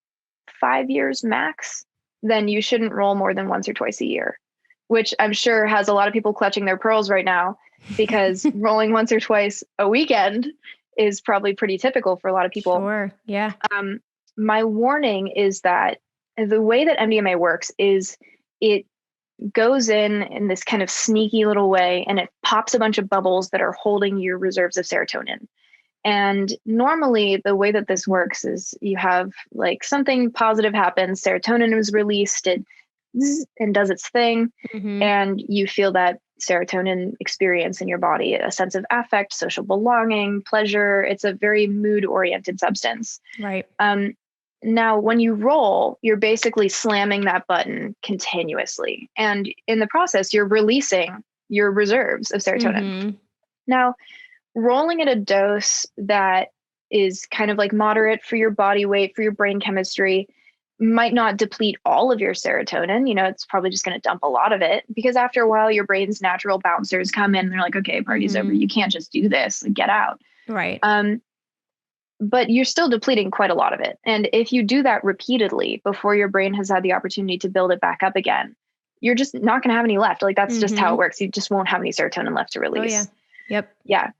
5 years max, then you shouldn't roll more than once or twice a year, which I'm sure has a lot of people clutching their pearls right now, because rolling once or twice a weekend is probably pretty typical for a lot of people. Sure. Yeah. My warning is that the way that MDMA works is it goes in this kind of sneaky little way, and it pops a bunch of bubbles that are holding your reserves of serotonin. And normally the way that this works is you have like something positive happens, serotonin is released, it and does its thing, and you feel that serotonin experience in your body, a sense of affect, social belonging, pleasure. It's a very mood-oriented substance. Right. Now, when you roll, you're basically slamming that button continuously. And in the process, you're releasing your reserves of serotonin. Now, rolling at a dose that is kind of like moderate for your body weight, for your brain chemistry, might not deplete all of your serotonin. You know, it's probably just going to dump a lot of it, because after a while, your brain's natural bouncers come in and they're like, okay, party's over. You can't just do this. Like, get out. Right. but you're still depleting quite a lot of it. And if you do that repeatedly before your brain has had the opportunity to build it back up again, you're just not going to have any left. Like that's just how it works. You just won't have any serotonin left to release. Oh, yeah. Yep. Yeah.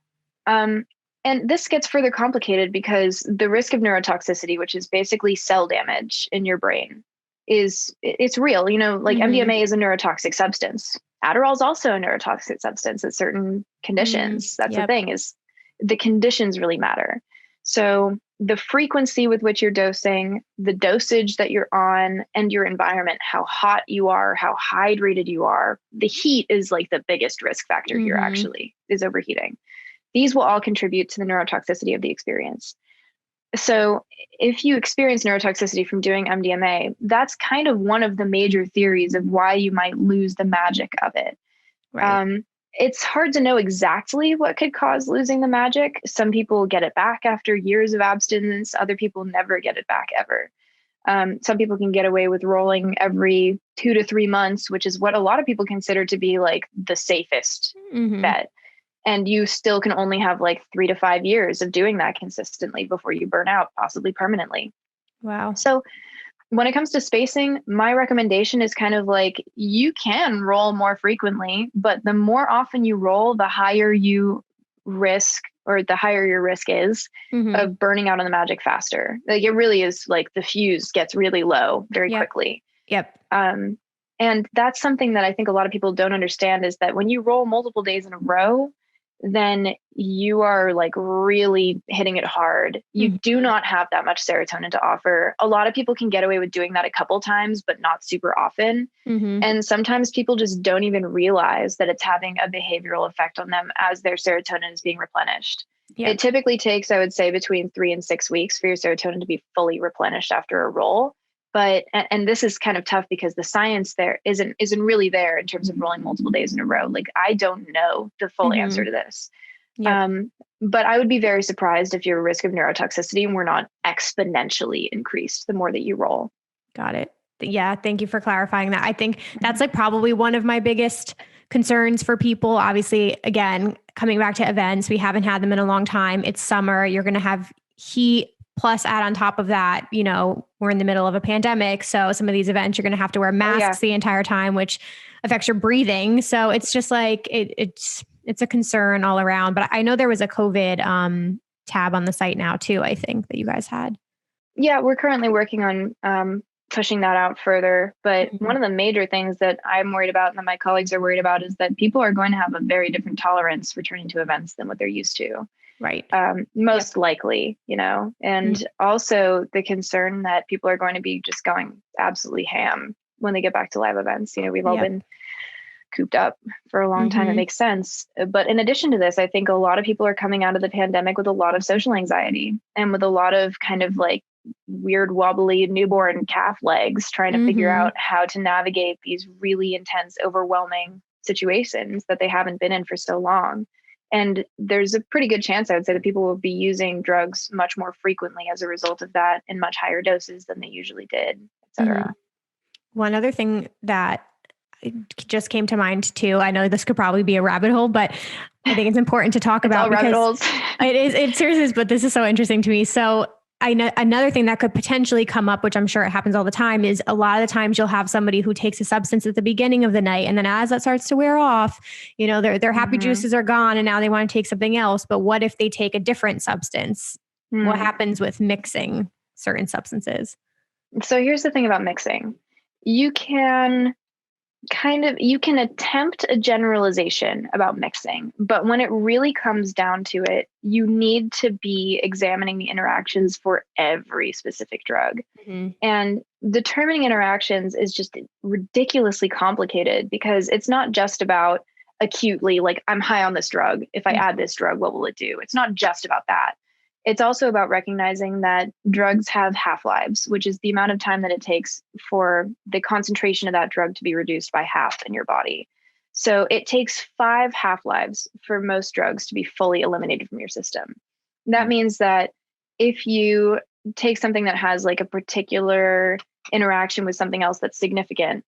And this gets further complicated because the risk of neurotoxicity, which is basically cell damage in your brain, it's real. You know, like MDMA is a neurotoxic substance. Adderall is also a neurotoxic substance at certain conditions. That's the thing, is the conditions really matter. So the frequency with which you're dosing, the dosage that you're on, and your environment, how hot you are, how hydrated you are. The heat is like the biggest risk factor here, actually, is overheating. These will all contribute to the neurotoxicity of the experience. So if you experience neurotoxicity from doing MDMA, that's kind of one of the major theories of why you might lose the magic of it. Right. It's hard to know exactly what could cause losing the magic. Some people get it back after years of abstinence. Other people never get it back ever. Some people can get away with rolling every 2 to 3 months, which is what a lot of people consider to be like the safest bet. And you still can only have like 3 to 5 years of doing that consistently before you burn out, possibly permanently. Wow. So when it comes to spacing, my recommendation is kind of like, you can roll more frequently, but the more often you roll, the higher you risk, or the higher your risk is of burning out on the magic faster. Like it really is like the fuse gets really low very quickly. Yep. And that's something that I think a lot of people don't understand, is that when you roll multiple days in a row, then you are like really hitting it hard. You do not have that much serotonin to offer. A lot of people can get away with doing that a couple times, but not super often. And sometimes people just don't even realize that it's having a behavioral effect on them as their serotonin is being replenished. It typically takes, I would say, between 3 and 6 weeks for your serotonin to be fully replenished after a roll. But, and this is kind of tough because the science there isn't really there in terms of rolling multiple days in a row. Like I don't know the full answer to this. But I would be very surprised if your risk of neurotoxicity were not exponentially increased the more that you roll. Got it. Yeah. Thank you for clarifying that. I think that's like probably one of my biggest concerns for people. Obviously, again, coming back to events, we haven't had them in a long time. It's summer. You're going to have heat. Plus, add on top of that, you know, we're in the middle of a pandemic. So some of these events, you're going to have to wear masks the entire time, which affects your breathing. So it's just like, it's a concern all around. But I know there was a COVID tab on the site now too, I think, that you guys had. Yeah, we're currently working on pushing that out further. But one of the major things that I'm worried about and that my colleagues are worried about is that people are going to have a very different tolerance returning to events than what they're used to. Right. Most likely, you know, and also the concern that people are going to be just going absolutely ham when they get back to live events. You know, we've all been cooped up for a long time. It makes sense. But in addition to this, I think a lot of people are coming out of the pandemic with a lot of social anxiety and with a lot of kind of like weird, wobbly newborn calf legs, trying to figure out how to navigate these really intense, overwhelming situations that they haven't been in for so long. And there's a pretty good chance, I would say, that people will be using drugs much more frequently as a result of that in much higher doses than they usually did, et cetera. One other thing that just came to mind too, I know this could probably be a rabbit hole, but I think it's important to talk about. All rabbit holes. It seriously is, but this is so interesting to me. So I know another thing that could potentially come up, which I'm sure it happens all the time, is a lot of the times you'll have somebody who takes a substance at the beginning of the night. And then as that starts to wear off, you know, their happy juices are gone and now they want to take something else. But what if they take a different substance? What happens with mixing certain substances? So here's the thing about mixing. You can attempt a generalization about mixing, but when it really comes down to it, you need to be examining the interactions for every specific drug. And determining interactions is just ridiculously complicated because it's not just about acutely, like, I'm high on this drug. If I add this drug, what will it do? It's not just about that. It's also about recognizing that drugs have half-lives, which is the amount of time that it takes for the concentration of that drug to be reduced by half in your body. So it takes 5 half-lives for most drugs to be fully eliminated from your system. That means that if you take something that has like a particular interaction with something else that's significant,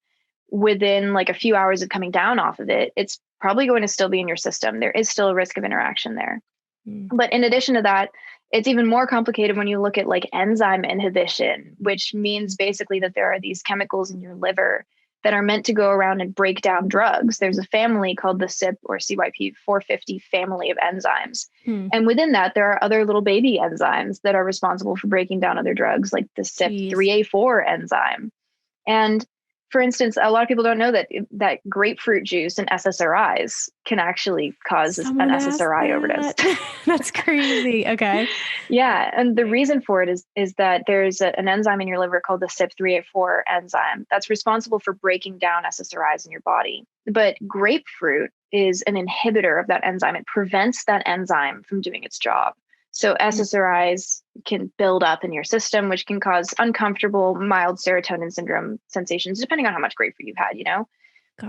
within like a few hours of coming down off of it, it's probably going to still be in your system. There is still a risk of interaction there. But in addition to that, It's even more complicated when you look at like enzyme inhibition, which means basically that there are these chemicals in your liver that are meant to go around and break down drugs. There's a family called the CYP or CYP450 family of enzymes. And within that, there are other little baby enzymes that are responsible for breaking down other drugs, like the CYP3A4 enzyme. And for instance, a lot of people don't know that grapefruit juice and SSRIs can actually cause an SSRI overdose. That's crazy. Okay. Yeah. And the reason for it is that there's an enzyme in your liver called the CYP3A4 enzyme that's responsible for breaking down SSRIs in your body. But grapefruit is an inhibitor of that enzyme. It prevents that enzyme from doing its job. So SSRIs can build up in your system, which can cause uncomfortable, mild serotonin syndrome sensations, depending on how much grapefruit you've had,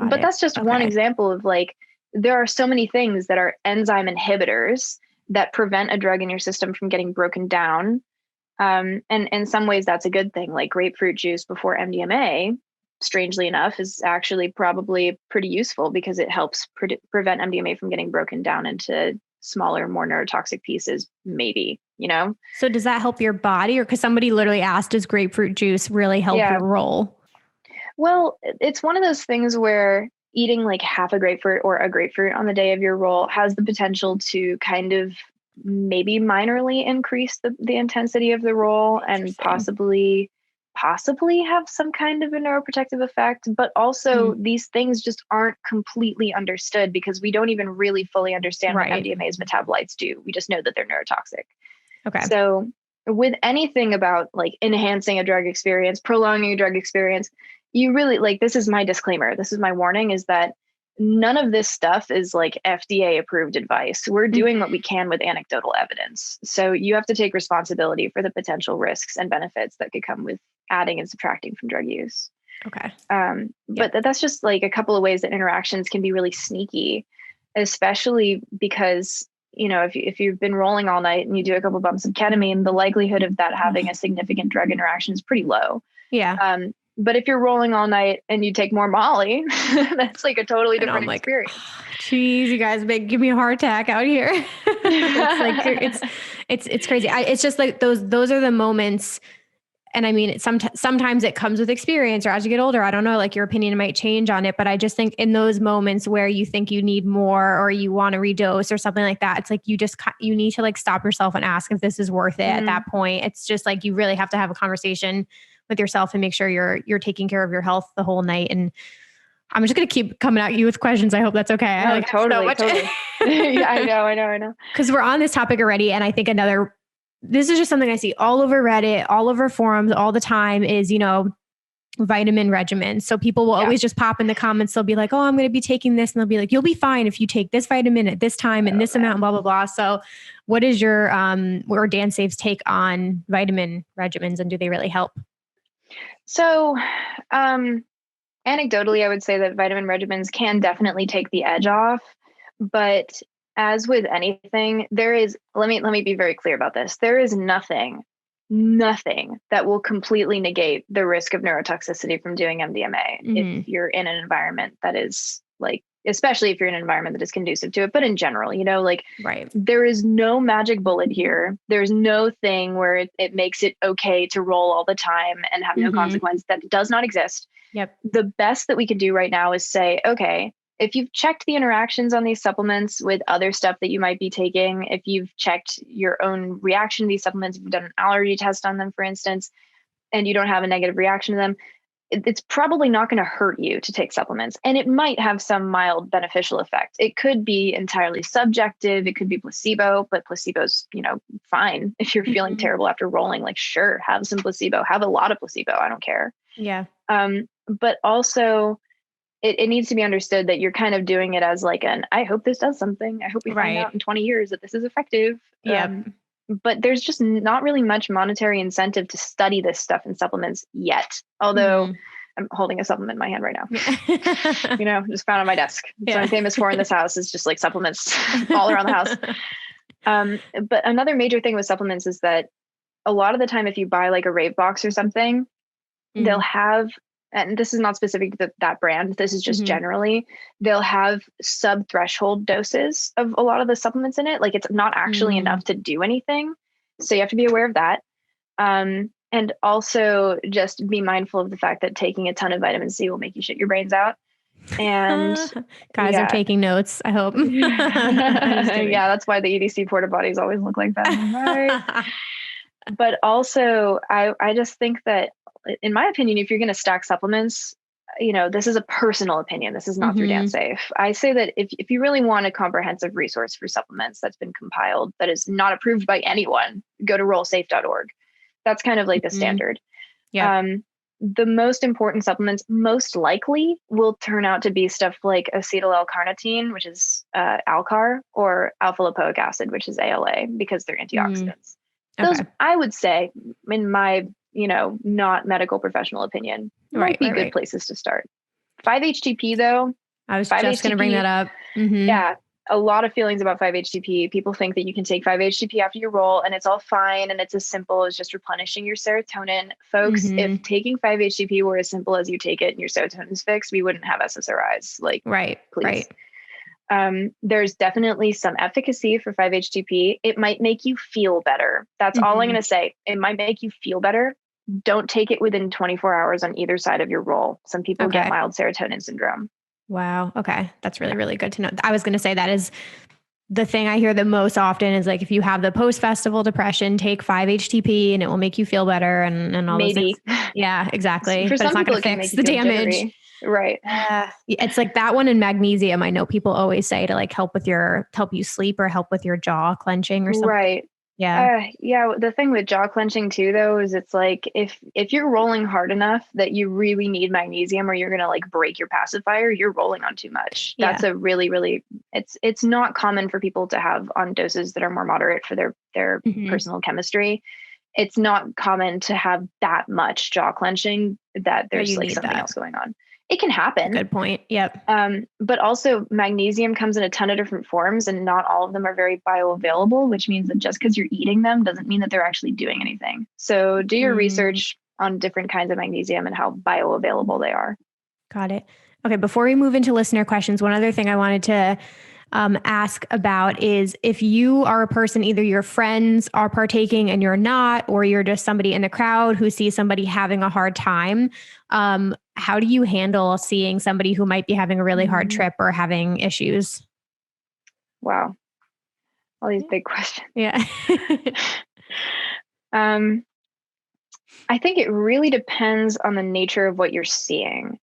But that's just one example of like, there are so many things that are enzyme inhibitors that prevent a drug in your system from getting broken down. And in some ways, that's a good thing. Like grapefruit juice before MDMA, strangely enough, is actually probably pretty useful because it helps prevent MDMA from getting broken down into smaller, more neurotoxic pieces, maybe, So does that help your body? Or because somebody literally asked, does grapefruit juice really help your roll? Well, it's one of those things where eating like half a grapefruit or a grapefruit on the day of your roll has the potential to kind of maybe minorly increase the intensity of the roll and possibly have some kind of a neuroprotective effect. But also these things just aren't completely understood because we don't even really fully understand what MDMA's metabolites do. We just know that they're neurotoxic. Okay. So with anything about like enhancing a drug experience, prolonging a drug experience, you really like, this is my disclaimer. This is my warning, is that none of this stuff is like FDA approved advice. We're doing what we can with anecdotal evidence. So you have to take responsibility for the potential risks and benefits that could come with adding and subtracting from drug use. Okay. But that's just like a couple of ways that interactions can be really sneaky, especially because, if you've been rolling all night and you do a couple bumps of ketamine, the likelihood of that having a significant drug interaction is pretty low. Yeah. But if you're rolling all night and you take more Molly, that's like a totally different experience. Geez, you guys give me a heart attack out here. It's crazy. It's just like those are the moments. And I mean, sometimes it comes with experience, or as you get older, I don't know, like your opinion might change on it. But I just think in those moments where you think you need more or you want to redose or something like that, it's like you need to like stop yourself and ask if this is worth it at that point. It's just like you really have to have a conversation with yourself and make sure you're taking care of your health the whole night. And I'm just going to keep coming at you with questions. I hope that's okay. No, totally. Yeah, I know. Because we're on this topic already. And I think this is just something I see all over Reddit, all over forums all the time is, vitamin regimens. So people will always just pop in the comments. They'll be like, oh, I'm going to be taking this. And they'll be like, you'll be fine if you take this vitamin at this time and this amount, blah, blah, blah. So what is your, or DanceSafe's take on vitamin regimens, and do they really help? So, anecdotally, I would say that vitamin regimens can definitely take the edge off, but as with anything, let me be very clear about this. There is nothing that will completely negate the risk of neurotoxicity from doing MDMA if you're in an environment that is like, especially if you're in an environment that is conducive to it. But in general, there is no magic bullet here. There's no thing where it makes it okay to roll all the time and have no consequence. That does not exist. Yep. The best that we could do right now is say, okay, if you've checked the interactions on these supplements with other stuff that you might be taking, if you've checked your own reaction to these supplements, if you've done an allergy test on them, for instance, and you don't have a negative reaction to them, it's probably not going to hurt you to take supplements. And it might have some mild beneficial effect. It could be entirely subjective. It could be placebo, but placebo's, fine. If you're feeling terrible after rolling, like, sure, have some placebo, have a lot of placebo. I don't care. Yeah. But also it needs to be understood that you're kind of doing it as like I hope this does something. I hope we find out in 20 years that this is effective. Yeah. But there's just not really much monetary incentive to study this stuff in supplements yet. Although I'm holding a supplement in my hand right now, just found on my desk. So I'm famous for in this house is just like supplements all around the house. But another major thing with supplements is that a lot of the time, if you buy like a Rave box or something, they'll have, and this is not specific to that brand, this is just generally, they'll have sub-threshold doses of a lot of the supplements in it. Like it's not actually enough to do anything. So you have to be aware of that. And also just be mindful of the fact that taking a ton of vitamin C will make you shit your brains out. And guys are taking notes, I hope. Yeah, that's why the EDC porta potties always look like that. Right. But also, I just think that, in my opinion, if you're going to stack supplements, this is a personal opinion. This is not through DanceSafe. I say that if you really want a comprehensive resource for supplements that's been compiled, that is not approved by anyone, go to rollsafe.org. That's kind of like the standard. Yeah. The most important supplements most likely will turn out to be stuff like acetyl L-carnitine, which is Alcar, or alpha lipoic acid, which is ALA, because they're antioxidants. Those, I would say, in my not medical professional opinion, might be good places to start. 5-HTP though. I was just going to bring that up. Yeah. A lot of feelings about 5-HTP. People think that you can take 5-HTP after you roll and it's all fine. And it's as simple as just replenishing your serotonin. Folks, if taking 5-HTP were as simple as you take it and your serotonin's fixed, we wouldn't have SSRIs. Please. There's definitely some efficacy for 5-HTP. It might make you feel better. That's all I'm going to say. It might make you feel better. Don't take it within 24 hours on either side of your roll. Some people get mild serotonin syndrome. Wow. Okay. That's really, really good to know. I was going to say that is the thing I hear the most often is like, if you have the post-festival depression, take 5-HTP and it will make you feel better and all those things. Yeah, exactly. For but it's not going to fix the damage. Jittery. Right. It's like that one and magnesium. I know people always say to like help you sleep or help with your jaw clenching or something. Right. Yeah. The thing with jaw clenching too, though, is it's like if you're rolling hard enough that you really need magnesium or you're going to like break your pacifier, you're rolling on too much. That's a really, really, it's not common for people to have on doses that are more moderate for their personal chemistry. It's not common to have that much jaw clenching that there's like something else going on. It can happen. Good point. Yep. But also magnesium comes in a ton of different forms and not all of them are very bioavailable, which means that just because you're eating them doesn't mean that they're actually doing anything. So do your research on different kinds of magnesium and how bioavailable they are. Got it. Okay. Before we move into listener questions, one other thing I wanted to ask about is if you are a person, either your friends are partaking and you're not, or you're just somebody in the crowd who sees somebody having a hard time, how do you handle seeing somebody who might be having a really hard trip or having issues? Wow. All these big questions. Yeah. I think it really depends on the nature of what you're seeing.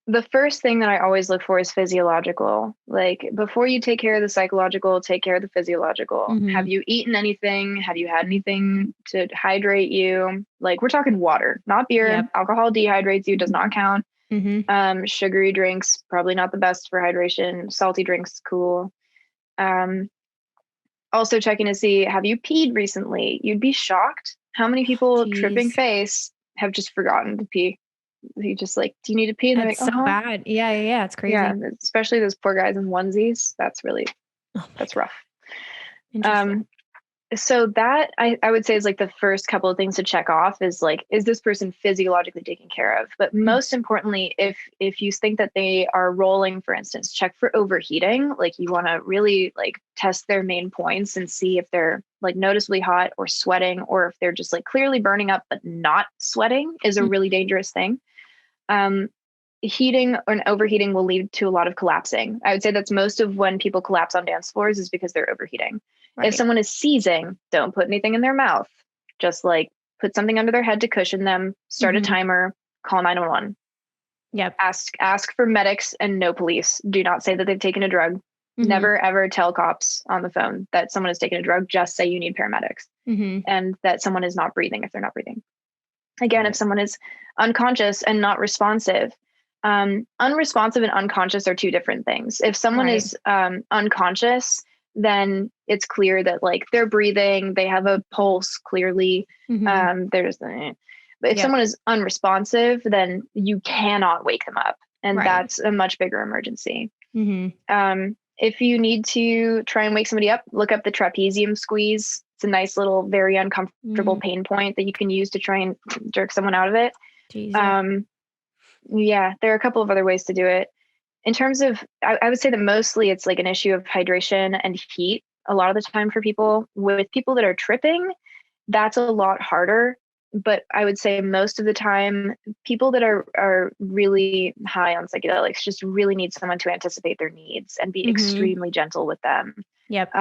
The first thing that I always look for is physiological. Like before you take care of the psychological, take care of the physiological. Have you eaten anything? Have you had anything to hydrate you? Like we're talking water, not beer. Yep. Alcohol dehydrates you, does not count. Sugary drinks, probably not the best for hydration. Salty drinks, cool. Also checking to see, have you peed recently? You'd be shocked how many people tripping face have just forgotten to pee. You just like, do you need to pee? And that's so bad. Yeah. It's crazy. Yeah. Especially those poor guys in onesies. That's really, that's rough. So that I would say is like the first couple of things to check off is like, is this person physiologically taken care of? But most importantly, if you think that they are rolling, for instance, check for overheating. Like you want to really like test their main points and see if they're like noticeably hot or sweating, or if they're just like clearly burning up, but not sweating is a really dangerous thing. Heating or overheating will lead to a lot of collapsing. I would say that's most of when people collapse on dance floors is because they're overheating. Right. If someone is seizing, don't put anything in their mouth. Just like put something under their head to cushion them, start a timer, call 911. Yep. Ask for medics and no police. Do not say that they've taken a drug. Never, ever tell cops on the phone that someone has taken a drug. Just say you need paramedics and that someone is not breathing if they're not breathing. Again, if someone is unconscious and not responsive, unresponsive and unconscious are two different things. If someone is unconscious, then it's clear that like they're breathing, they have a pulse clearly. But if someone is unresponsive, then you cannot wake them up. And that's a much bigger emergency. If you need to try and wake somebody up, look up the trapezium squeeze. It's a nice little, very uncomfortable pain point that you can use to try and jerk someone out of it. Yeah, there are a couple of other ways to do it. In terms of, I would say that mostly it's like an issue of hydration and heat. a lot of the time for people. With people that are tripping, that's a lot harder. But I would say most of the time, people that are really high on psychedelics just really need someone to anticipate their needs and be extremely gentle with them. Yep.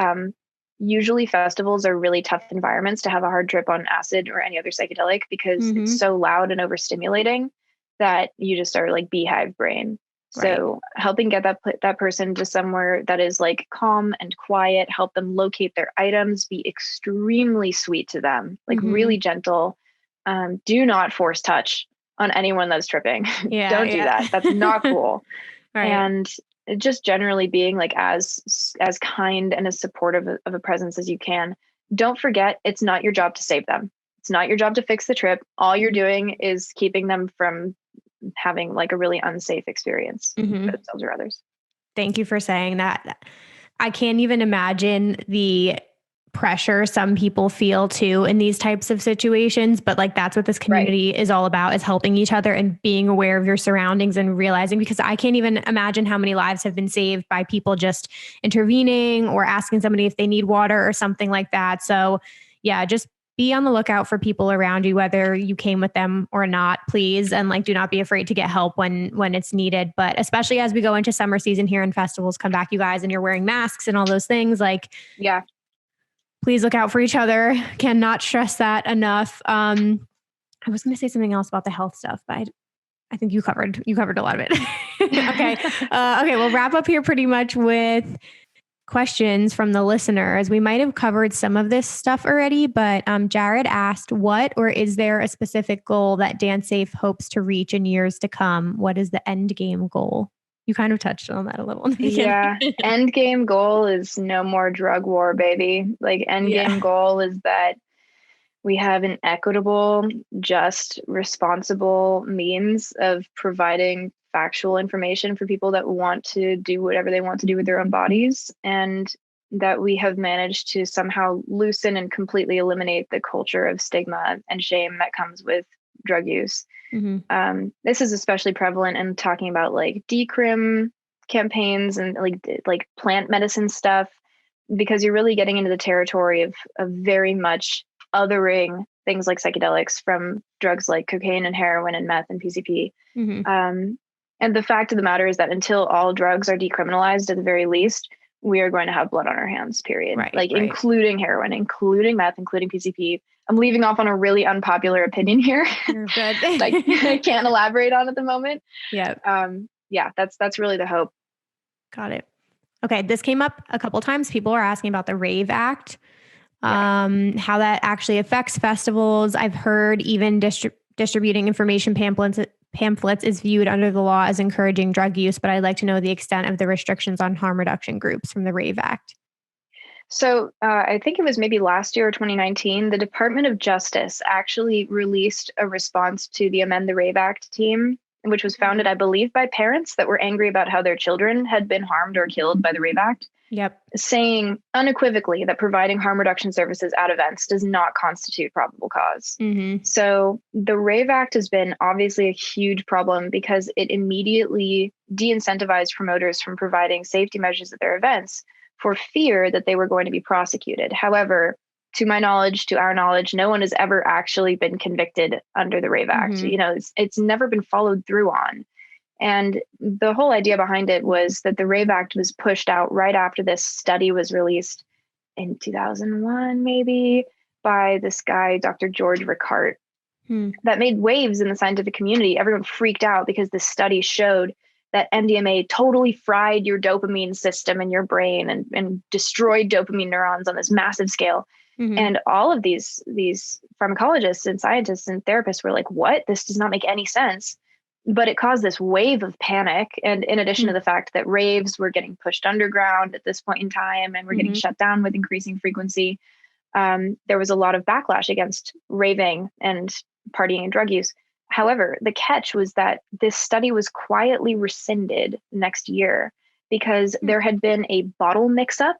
Usually festivals are really tough environments to have a hard trip on acid or any other psychedelic because it's so loud and overstimulating that you just are like beehive brain. So helping get that person to somewhere that is like calm and quiet, help them locate their items, be extremely sweet to them, like really gentle. Do not force touch on anyone that's tripping. Don't do that. That's not cool. And just generally being like as kind and as supportive of a presence as you can. Don't forget, it's not your job to save them. It's not your job to fix the trip. All you're doing is keeping them from having like a really unsafe experience for themselves or others. Thank you for saying that. I can't even imagine the pressure some people feel too in these types of situations, but like that's what this community is all about, is helping each other and being aware of your surroundings and realizing, because I can't even imagine how many lives have been saved by people just intervening or asking somebody if they need water or something like that. So yeah, just be on the lookout for people around you, whether you came with them or not, please. And like, do not be afraid to get help when it's needed. But especially as we go into summer season here and festivals come back, you guys, and you're wearing masks and all those things, like, please look out for each other. Cannot stress that enough. I was going to say something else about the health stuff, but I think you covered a lot of it. Okay. Okay. We'll wrap up here pretty much with questions from the listeners. We might have covered some of this stuff already, but Jared asked, what or is there a specific goal that DanceSafe hopes to reach in years to come? What is the end game goal? You kind of touched on that a little in the beginning. End game goal is no more drug war, baby. Like end game goal is that we have an equitable, just, responsible means of providing factual information for people that want to do whatever they want to do with their own bodies, and that we have managed to somehow loosen and completely eliminate the culture of stigma and shame that comes with drug use. This is especially prevalent in talking about like decrim campaigns and like plant medicine stuff, because you're really getting into the territory of very much othering things like psychedelics from drugs like cocaine and heroin and meth and PCP. And the fact of the matter is that until all drugs are decriminalized, at the very least, we are going to have blood on our hands, period. Including heroin, including meth, including PCP. I'm leaving off on a really unpopular opinion here. You're good. I can't elaborate on at the moment. That's really the hope. Got it. Okay. This came up a couple times. People are asking about the Rave Act, how that actually affects festivals. I've heard even distributing information pamphlets is viewed under the law as encouraging drug use, but I'd like to know the extent of the restrictions on harm reduction groups from the Rave Act. So I think it was maybe last year or 2019, the Department of Justice actually released a response to the Amend the Rave Act team, which was founded, I believe, by parents that were angry about how their children had been harmed or killed by the Rave Act. Saying unequivocally that providing harm reduction services at events does not constitute probable cause. So the Rave Act has been obviously a huge problem because it immediately de-incentivized promoters from providing safety measures at their events for fear that they were going to be prosecuted. However, to my knowledge, to our knowledge, no one has ever actually been convicted under the Rave Act. You know, it's never been followed through on. And the whole idea behind it was that the Rave Act was pushed out right after this study was released in 2001, maybe, by this guy, Dr. George Ricart, that made waves in the scientific community. Everyone freaked out because this study showed that MDMA totally fried your dopamine system in your brain and destroyed dopamine neurons on this massive scale. And all of these pharmacologists and scientists and therapists were like, what? This does not make any sense. But it caused this wave of panic. And in addition to the fact that raves were getting pushed underground at this point in time and were getting shut down with increasing frequency, there was a lot of backlash against raving and partying and drug use. However, the catch was that this study was quietly rescinded next year because there had been a bottle mix-up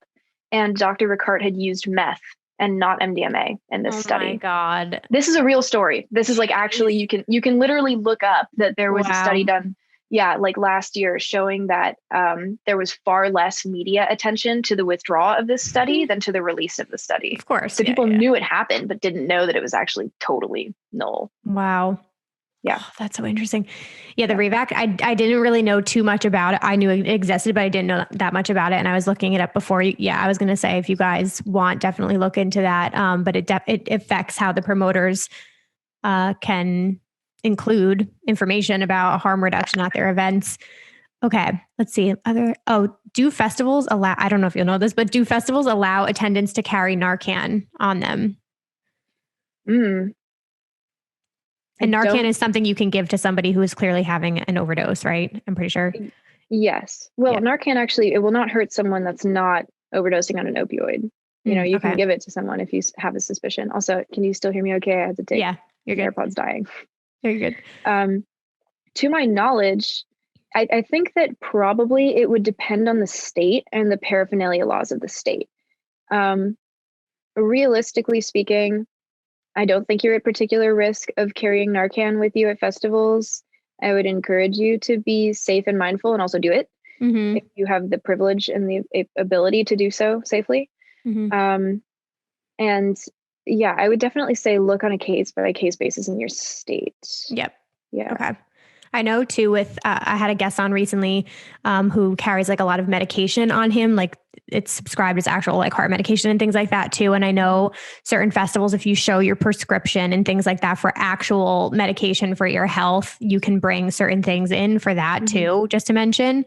and Dr. Ricart had used meth and not MDMA in this study. Oh my God. This is a real story. This is like actually you can literally look up that there was a study done yeah, like last year, showing that there was far less media attention to the withdrawal of this study than to the release of the study. Of course. So people knew it happened, but didn't know that it was actually totally null. Wow. Yeah. Oh, that's so interesting. Yeah. The Rave Act, I didn't really know too much about it. I knew it existed, but I didn't know that much about it. And I was looking it up before. I was going to say, if you guys want, definitely look into that. But it affects how the promoters can include information about harm reduction at their events. Okay, let's see. Do festivals allow, I don't know if you'll know this, but do festivals allow attendants to carry Narcan on them? And Narcan is something you can give to somebody who is clearly having an overdose, right? I'm pretty sure. Yes. Well, Narcan actually, it will not hurt someone that's not overdosing on an opioid. You can give it to someone if you have a suspicion. Also, can you still hear me okay? I had to take you're good. AirPods dying. Very good. To my knowledge, I think that probably it would depend on the state and the paraphernalia laws of the state. Realistically speaking, I don't think you're at particular risk of carrying Narcan with you at festivals. I would encourage you to be safe and mindful and also do it if you have the privilege and the ability to do so safely. And yeah, I would definitely say look on a case by case basis in your state. Yep. Yeah. Okay. I know too with, I had a guest on recently who carries like a lot of medication on him, like it's subscribed as actual like heart medication and things like that too. And I know certain festivals, if you show your prescription and things like that for actual medication for your health, you can bring certain things in for that too, just to mention.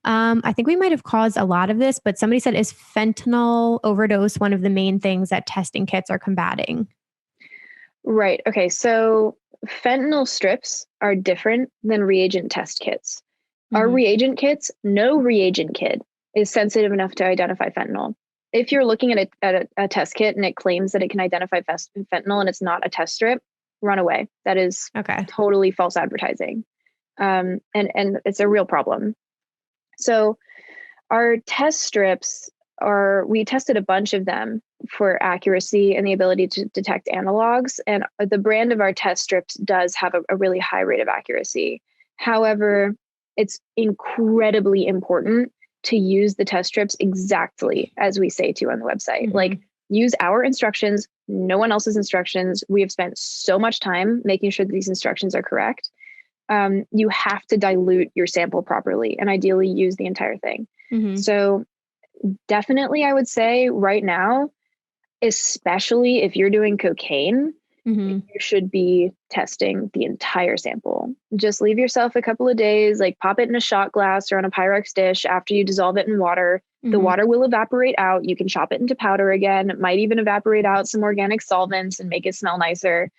I think we might have caused a lot of this, but somebody said, is fentanyl overdose one of the main things that testing kits are combating? Right. Okay. So fentanyl strips are different than reagent test kits. Our reagent kits, no reagent kit is sensitive enough to identify fentanyl. If you're looking at a test kit and it claims that it can identify fentanyl and it's not a test strip, run away. That is totally false advertising. And it's a real problem. So our test strips we tested a bunch of them for accuracy and the ability to detect analogs. And the brand of our test strips does have a really high rate of accuracy. However, it's incredibly important to use the test strips exactly as we say to on the website. Like, use our instructions, no one else's instructions. We have spent so much time making sure that these instructions are correct. You have to dilute your sample properly and ideally use the entire thing. So definitely, I would say right now, especially if you're doing cocaine, you should be testing the entire sample. Just leave yourself a couple of days, like pop it in a shot glass or on a Pyrex dish after you dissolve it in water. The water will evaporate out. You can chop it into powder again. It might even evaporate out some organic solvents and make it smell nicer.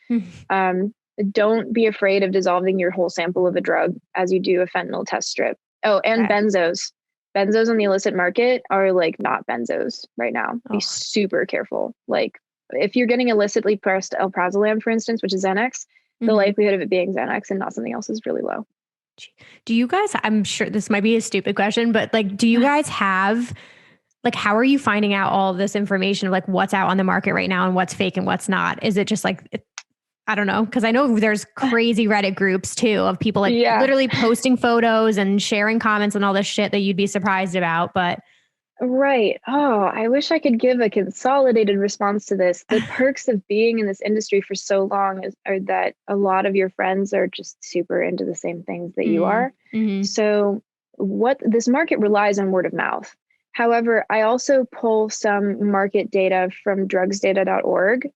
Don't be afraid of dissolving your whole sample of a drug as you do a fentanyl test strip. Oh, and benzos. Benzos on the illicit market are like not benzos right now. Be super careful. Like if you're getting illicitly pressed alprazolam, for instance, which is Xanax, the likelihood of it being Xanax and not something else is really low. Do you guys, I'm sure this might be a stupid question, but like, do you guys have, like, how are you finding out all of this information of like what's out on the market right now and what's fake and what's not? Is it just like, I don't know. Cause I know there's crazy Reddit groups too of people like literally posting photos and sharing comments and all this shit that you'd be surprised about, but. Right. Oh, I wish I could give a consolidated response to this. The perks of being in this industry for so long are that a lot of your friends are just super into the same things that you are. So what this market relies on word of mouth. However, I also pull some market data from drugsdata.org.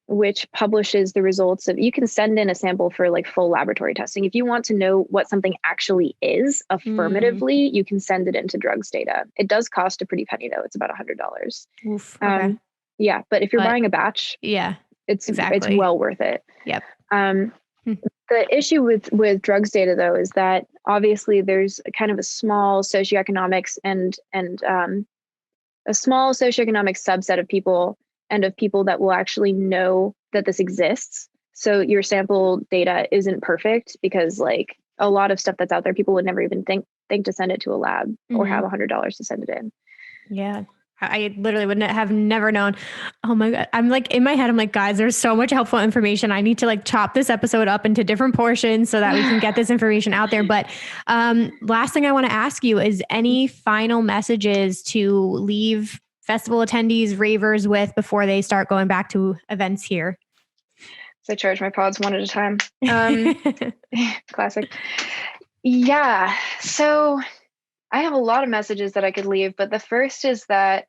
Which publishes the results of, you can send in a sample for like full laboratory testing. If you want to know what something actually is affirmatively, you can send it into drugs data. It does cost a pretty penny though. It's about $100. Okay. Yeah. But if you're buying a batch, it's well worth it. Yep. The issue with drugs data though, is that obviously there's kind of a small socioeconomics and a small socioeconomic subset of people and of people that will actually know that this exists. So your sample data isn't perfect because like a lot of stuff that's out there, people would never even think to send it to a lab or have $100 to send it in. Yeah. I literally would have never known. Oh my God. I'm like in my head, I'm like, guys, there's so much helpful information. I need to like chop this episode up into different portions so that we can get this information out there. But last thing I want to ask you is any final messages to leave festival attendees, ravers with before they start going back to events here? So I charge my pods one at a time. Classic. Yeah. So I have a lot of messages that I could leave, but the first is that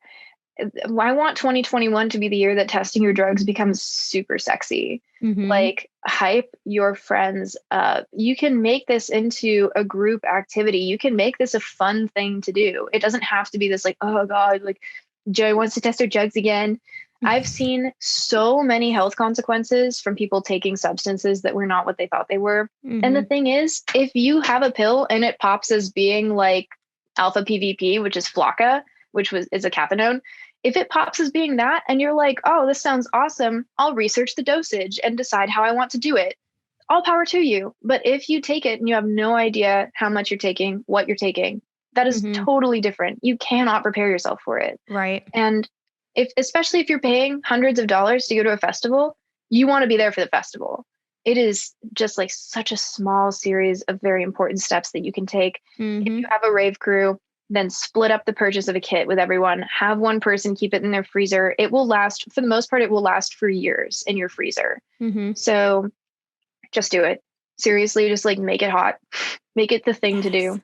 I want 2021 to be the year that testing your drugs becomes super sexy. Like, hype your friends up. You can make this into a group activity. You can make this a fun thing to do. It doesn't have to be this like, oh God, like Joey wants to test her drugs again. I've seen so many health consequences from people taking substances that were not what they thought they were. And the thing is, if you have a pill and it pops as being like alpha PVP, which is Flocka, which is a cathinone, if it pops as being that and you're like, oh, this sounds awesome, I'll research the dosage and decide how I want to do it. All power to you. But if you take it and you have no idea how much you're taking, what you're taking, that is totally different. You cannot prepare yourself for it. Right. And especially if you're paying hundreds of dollars to go to a festival, you want to be there for the festival. It is just like such a small series of very important steps that you can take. If you have a rave crew, then split up the purchase of a kit with everyone. Have one person keep it in their freezer. It will last, for the most part, it will last for years in your freezer. So just do it. Seriously, just like make it hot. Make it the thing to do.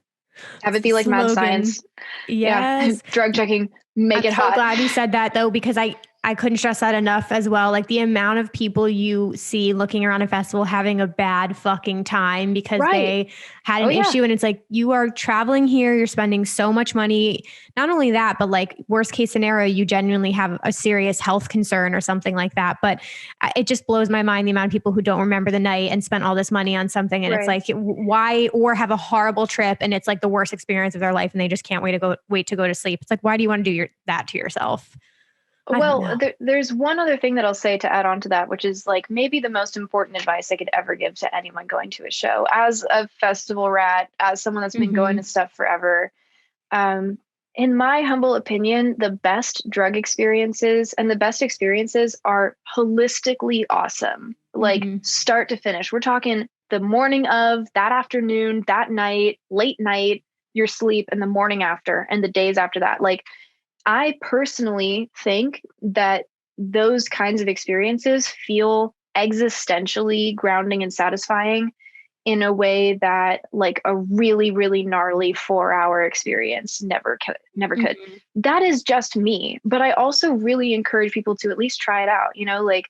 Have it be like mad science. Yes. Yeah. Drug checking. Make it hot. I'm so glad you said that though, because I couldn't stress that enough as well. Like the amount of people you see looking around a festival having a bad fucking time because they had an issue. And it's like, you are traveling here, you're spending so much money. Not only that, but like worst case scenario, you genuinely have a serious health concern or something like that. But it just blows my mind the amount of people who don't remember the night and spent all this money on something. And it's like, why, or have a horrible trip and it's like the worst experience of their life and they just can't wait to go to sleep. It's like, why do you want to do that to yourself? Well, there's one other thing that I'll say to add on to that, which is like maybe the most important advice I could ever give to anyone going to a show. As a festival rat, as someone that's been going to stuff forever, in my humble opinion, the best drug experiences and the best experiences are holistically awesome, like start to finish. We're talking the morning of, that afternoon, that night, late night, your sleep, and the morning after, and the days after that. Like, I personally think that those kinds of experiences feel existentially grounding and satisfying in a way that like a really, really gnarly 4-hour experience never could. That is just me. But I also really encourage people to at least try it out. You know, like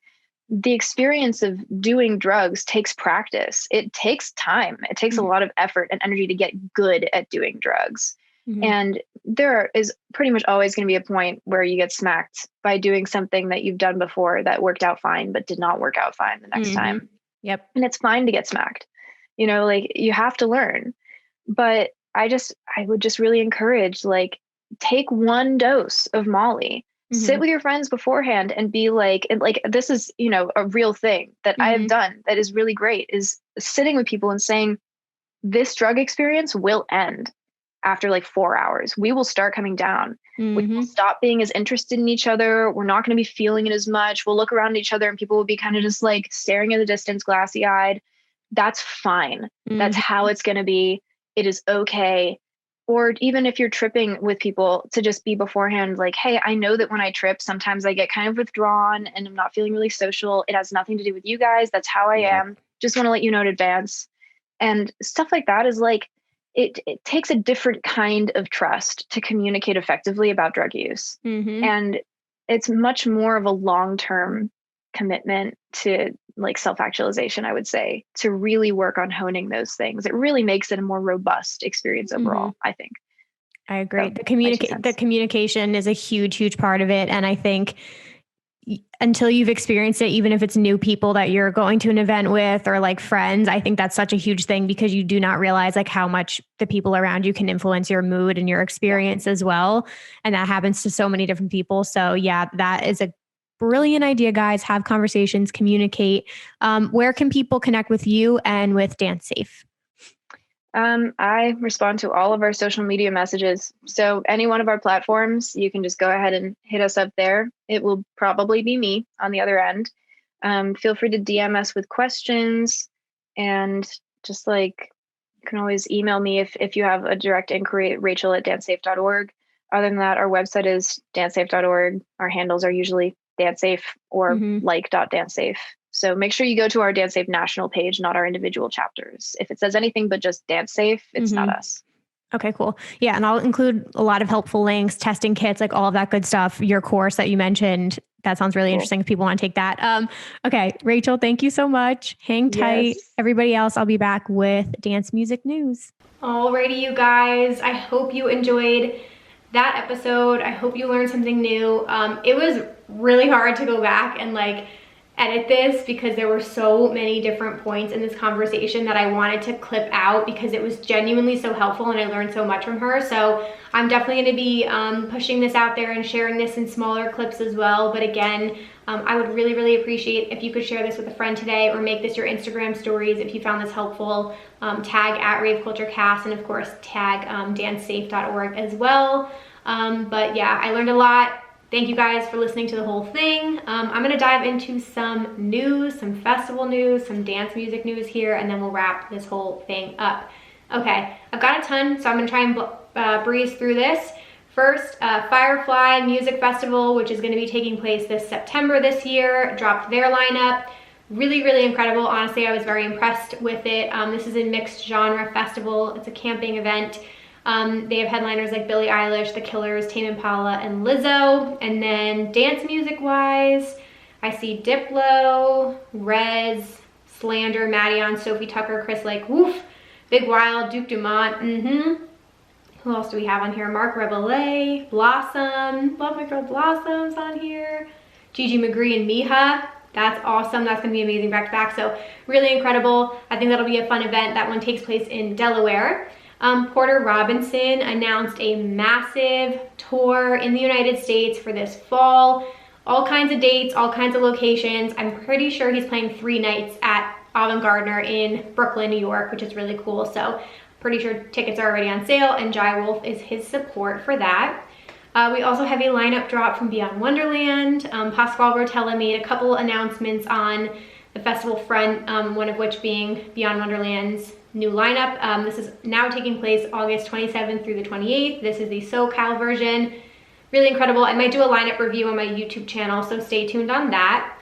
the experience of doing drugs takes practice. It takes time. It takes a lot of effort and energy to get good at doing drugs. And there is pretty much always going to be a point where you get smacked by doing something that you've done before that worked out fine, but did not work out fine the next time. Yep. And it's fine to get smacked. You know, like you have to learn. But I would just really encourage, like, take one dose of Molly, sit with your friends beforehand and be like, and like, this is, you know, a real thing that I have done that is really great, is sitting with people and saying, this drug experience will end after like 4 hours. We will start coming down. We will stop being as interested in each other. We're not going to be feeling it as much. We'll look around at each other and people will be kind of just like staring in the distance, glassy eyed. That's fine. That's how it's going to be. It is okay. Or even if you're tripping with people, to just be beforehand like, hey, I know that when I trip, sometimes I get kind of withdrawn and I'm not feeling really social. It has nothing to do with you guys. That's how I am. Just want to let you know in advance. And stuff like that is like, it takes a different kind of trust to communicate effectively about drug use. And it's much more of a long-term commitment to like self-actualization, I would say, to really work on honing those things. It really makes it a more robust experience overall, I think. I agree. So, the communication is a huge, huge part of it. And I think until you've experienced it, even if it's new people that you're going to an event with or like friends, I think that's such a huge thing because you do not realize like how much the people around you can influence your mood and your experience as well. And that happens to so many different people. So yeah, that is a brilliant idea, guys. Have conversations, communicate. Where can people connect with you and with DanceSafe? I respond to all of our social media messages. So any one of our platforms, you can just go ahead and hit us up there. It will probably be me on the other end. Feel free to DM us with questions, and just like, you can always email me if you have a direct inquiry at rachel@dancesafe.org. Other than that, our website is dancesafe.org. Our handles are usually dancesafe or like.dancesafe. So make sure you go to our DanceSafe national page, not our individual chapters. If it says anything but just DanceSafe, it's not us. Okay, cool. Yeah, and I'll include a lot of helpful links, testing kits, like all of that good stuff. Your course that you mentioned, that sounds really interesting if people want to take that. Okay, Rachel, thank you so much. Hang tight. Yes. Everybody else, I'll be back with dance music news. Alrighty, you guys. I hope you enjoyed that episode. I hope you learned something new. It was really hard to go back and like edit this because there were so many different points in this conversation that I wanted to clip out because it was genuinely so helpful and I learned so much from her. So I'm definitely going to be pushing this out there and sharing this in smaller clips as well. But again, I would really, really appreciate if you could share this with a friend today or make this your Instagram stories if you found this helpful. Tag at raveculturecast and of course tag dancesafe.org as well. But yeah, I learned a lot. Thank you guys for listening to the whole thing. I'm gonna dive into some news, some festival news, some dance music news here, and then we'll wrap this whole thing up. Okay, I've got a ton, so I'm gonna try and breeze through this. First, Firefly Music Festival, which is gonna be taking place this September this year, dropped their lineup. Really, really incredible. Honestly, I was very impressed with it. This is a mixed genre festival. It's a camping event. They have headliners like Billie Eilish, The Killers, Tame Impala, and Lizzo. And then dance music wise, I see Diplo, Rez, Slander, Maddie, Sophie Tucker, Chris Lake, Woof, Big Wild, Duke Dumont, Who else do we have on here? Mark Rebellet, Blossom, love my girl Blossom's on here. Gigi McGree and Miha. That's awesome. That's gonna be amazing back to back. So really incredible. I think that'll be a fun event. That one takes place in Delaware. Porter Robinson announced a massive tour in the United States for this fall. All kinds of dates, all kinds of locations. I'm pretty sure he's playing 3 nights at Avant Gardner in Brooklyn, New York, which is really cool. So pretty sure tickets are already on sale and Jai Wolf is his support for that. We also have a lineup drop from Beyond Wonderland. Pasquale Rotella made a couple announcements on the festival front, one of which being Beyond Wonderland's new lineup. This is now taking place August 27th through the 28th. This is the SoCal version. Really incredible. I might do a lineup review on my YouTube channel, so stay tuned on that.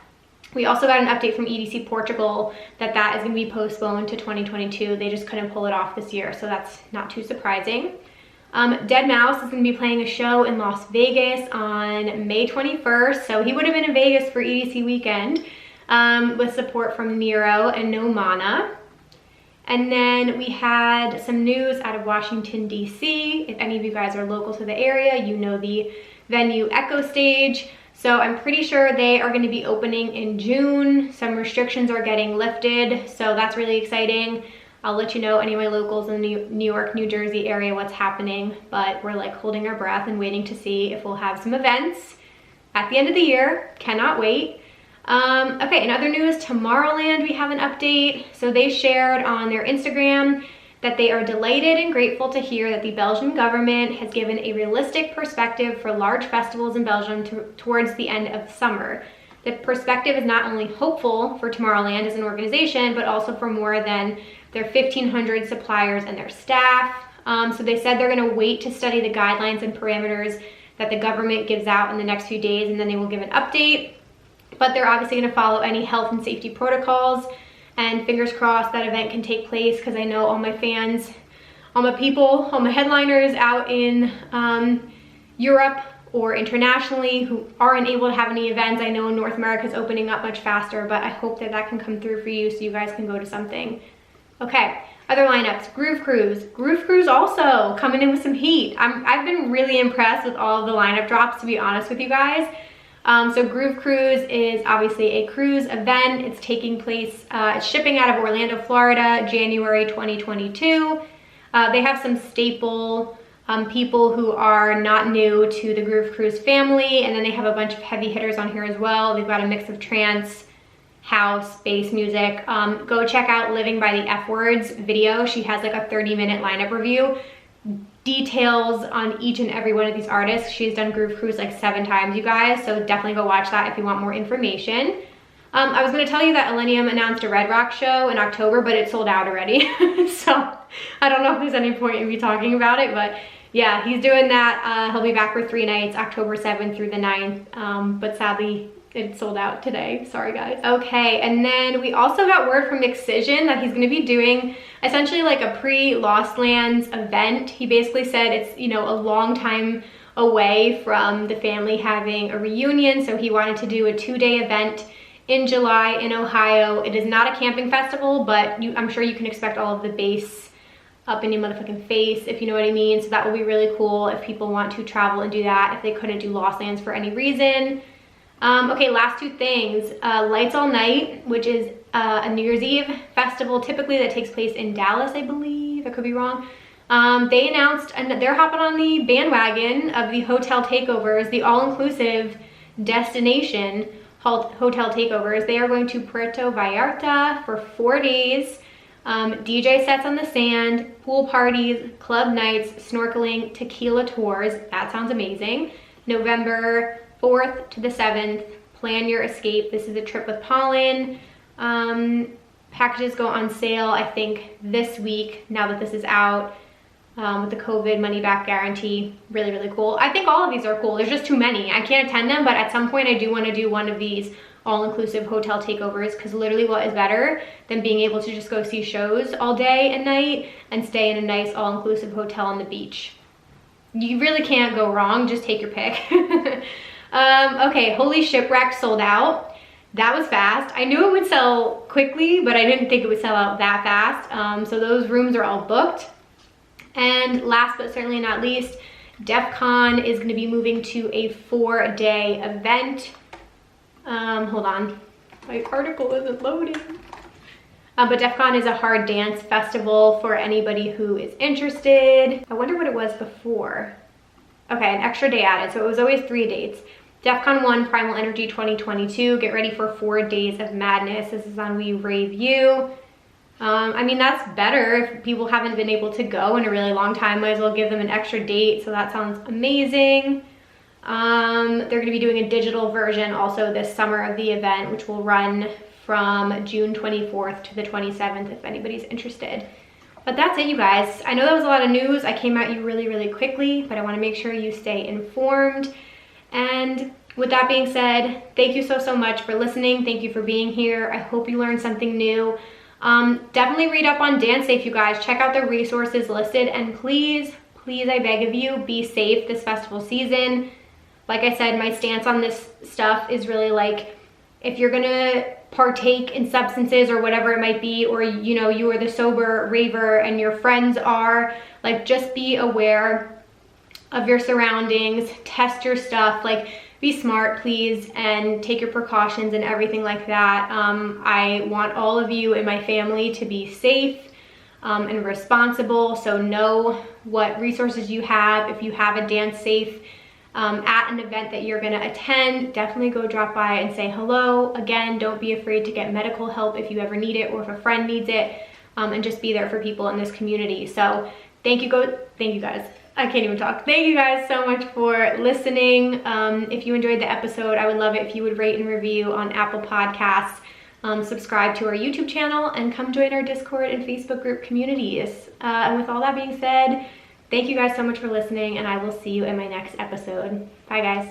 We also got an update from EDC Portugal that is going to be postponed to 2022. They just couldn't pull it off this year, so that's not too surprising. deadmau5 is going to be playing a show in Las Vegas on May 21st, so he would have been in Vegas for EDC weekend with support from Nero and No Mana. And then we had some news out of Washington, D.C. If any of you guys are local to the area, you know the venue Echo Stage. So I'm pretty sure they are going to be opening in June. Some restrictions are getting lifted, so that's really exciting. I'll let you know, any of my locals in the New York, New Jersey area, what's happening. But we're like holding our breath and waiting to see if we'll have some events at the end of the year. Cannot wait. Okay, in other news, Tomorrowland, we have an update. So they shared on their Instagram that they are delighted and grateful to hear that the Belgian government has given a realistic perspective for large festivals in Belgium towards the end of summer. The perspective is not only hopeful for Tomorrowland as an organization, but also for more than their 1,500 suppliers and their staff. So they said they're gonna wait to study the guidelines and parameters that the government gives out in the next few days, and then they will give an update. But they're obviously gonna follow any health and safety protocols, and fingers crossed that event can take place, because I know all my fans, all my people, all my headliners out in Europe or internationally who aren't able to have any events. I know North America is opening up much faster, but I hope that that can come through for you so you guys can go to something. Okay, other lineups, Groove Cruise. Groove Cruise also coming in with some heat. I've been really impressed with all of the lineup drops, to be honest with you guys. So Groove Cruise is obviously a cruise event. It's taking place, it's shipping out of Orlando, Florida, January 2022. They have some staple people who are not new to the Groove Cruise family, and then they have a bunch of heavy hitters on here as well. They've got a mix of trance house, bass music. Go check out Living by the F Words video. She has like a 30-minute lineup review. Details on each and every one of these artists. She's done Groove Cruise like 7 times, you guys, so definitely go watch that if you want more information. I was going to tell you that Illenium announced a Red Rock show in October, but it sold out already. So I don't know if there's any point in me talking about it, but yeah, he's doing that. He'll be back for 3 nights, October 7th through the 9th, but sadly it sold out today. Sorry guys. Okay, and then we also got word from Excision that he's going to be doing essentially like a pre-Lost Lands event. He basically said it's, you know, a long time away from the family having a reunion, so he wanted to do a 2-day event in July in Ohio. It is not a camping festival, but I'm sure you can expect all of the bass up in your motherfucking face, if you know what I mean. So that will be really cool if people want to travel and do that, if they couldn't do Lost Lands for any reason. Okay, last 2 things. Lights All Night, which is a New Year's Eve festival typically that takes place in Dallas, I believe. I could be wrong. They announced, and they're hopping on the bandwagon of the hotel takeovers, the all-inclusive destination hotel takeovers. They are going to Puerto Vallarta for 4 days. DJ sets on the sand, pool parties, club nights, snorkeling, tequila tours. That sounds amazing. November 4th to the 7th, plan your escape. This is a trip with Pollen. Packages go on sale, I think, this week, now that this is out, with the COVID money back guarantee. Really, really cool. I think all of these are cool. There's just too many. I can't attend them, but at some point I do want to do one of these all-inclusive hotel takeovers, because literally what is better than being able to just go see shows all day and night and stay in a nice all-inclusive hotel on the beach? You really can't go wrong. Just take your pick. Okay, Holy Shipwreck sold out. That was fast. I knew it would sell quickly, but I didn't think it would sell out that fast. So those rooms are all booked. And last but certainly not least, DEF CON is going to be moving to a 4-day event. Hold on, my article isn't loading. But DEF CON is a hard dance festival for anybody who is interested. I wonder what it was before. Okay, an extra day added, so it was always 3 dates. DEF CON 1 Primal Energy 2022. Get ready for 4 days of madness. This is on We Rave You. I mean, that's better. If people haven't been able to go in a really long time, might as well give them an extra date, so that sounds amazing. They're going to be doing a digital version also this summer of the event, which will run from June 24th to the 27th if anybody's interested. But that's it, you guys. I know that was a lot of news. I came at you really, really quickly, but I want to make sure you stay informed. And with that being said, thank you so much for listening. Thank you for being here. I hope you learned something new. Definitely read up on DanceSafe, you guys. Check out the resources listed, and please, I beg of you, be safe this festival season. Like I said, my stance on this stuff is really like, if you're gonna partake in substances or whatever it might be, or you know, you are the sober raver and your friends are, like, just be aware of your surroundings, test your stuff, like, be smart, please, and take your precautions and everything like that. I want all of you in my family to be safe and responsible, so know what resources you have. If you have a DanceSafe at an event that you're gonna attend, definitely go drop by and say hello. Again, don't be afraid to get medical help if you ever need it, or if a friend needs it, and just be there for people in this community. So thank you guys. I can't even talk. Thank you guys so much for listening. If you enjoyed the episode, I would love it if you would rate and review on Apple Podcasts, subscribe to our YouTube channel, and come join our Discord and Facebook group communities. And with all that being said, thank you guys so much for listening, and I will see you in my next episode. Bye, guys.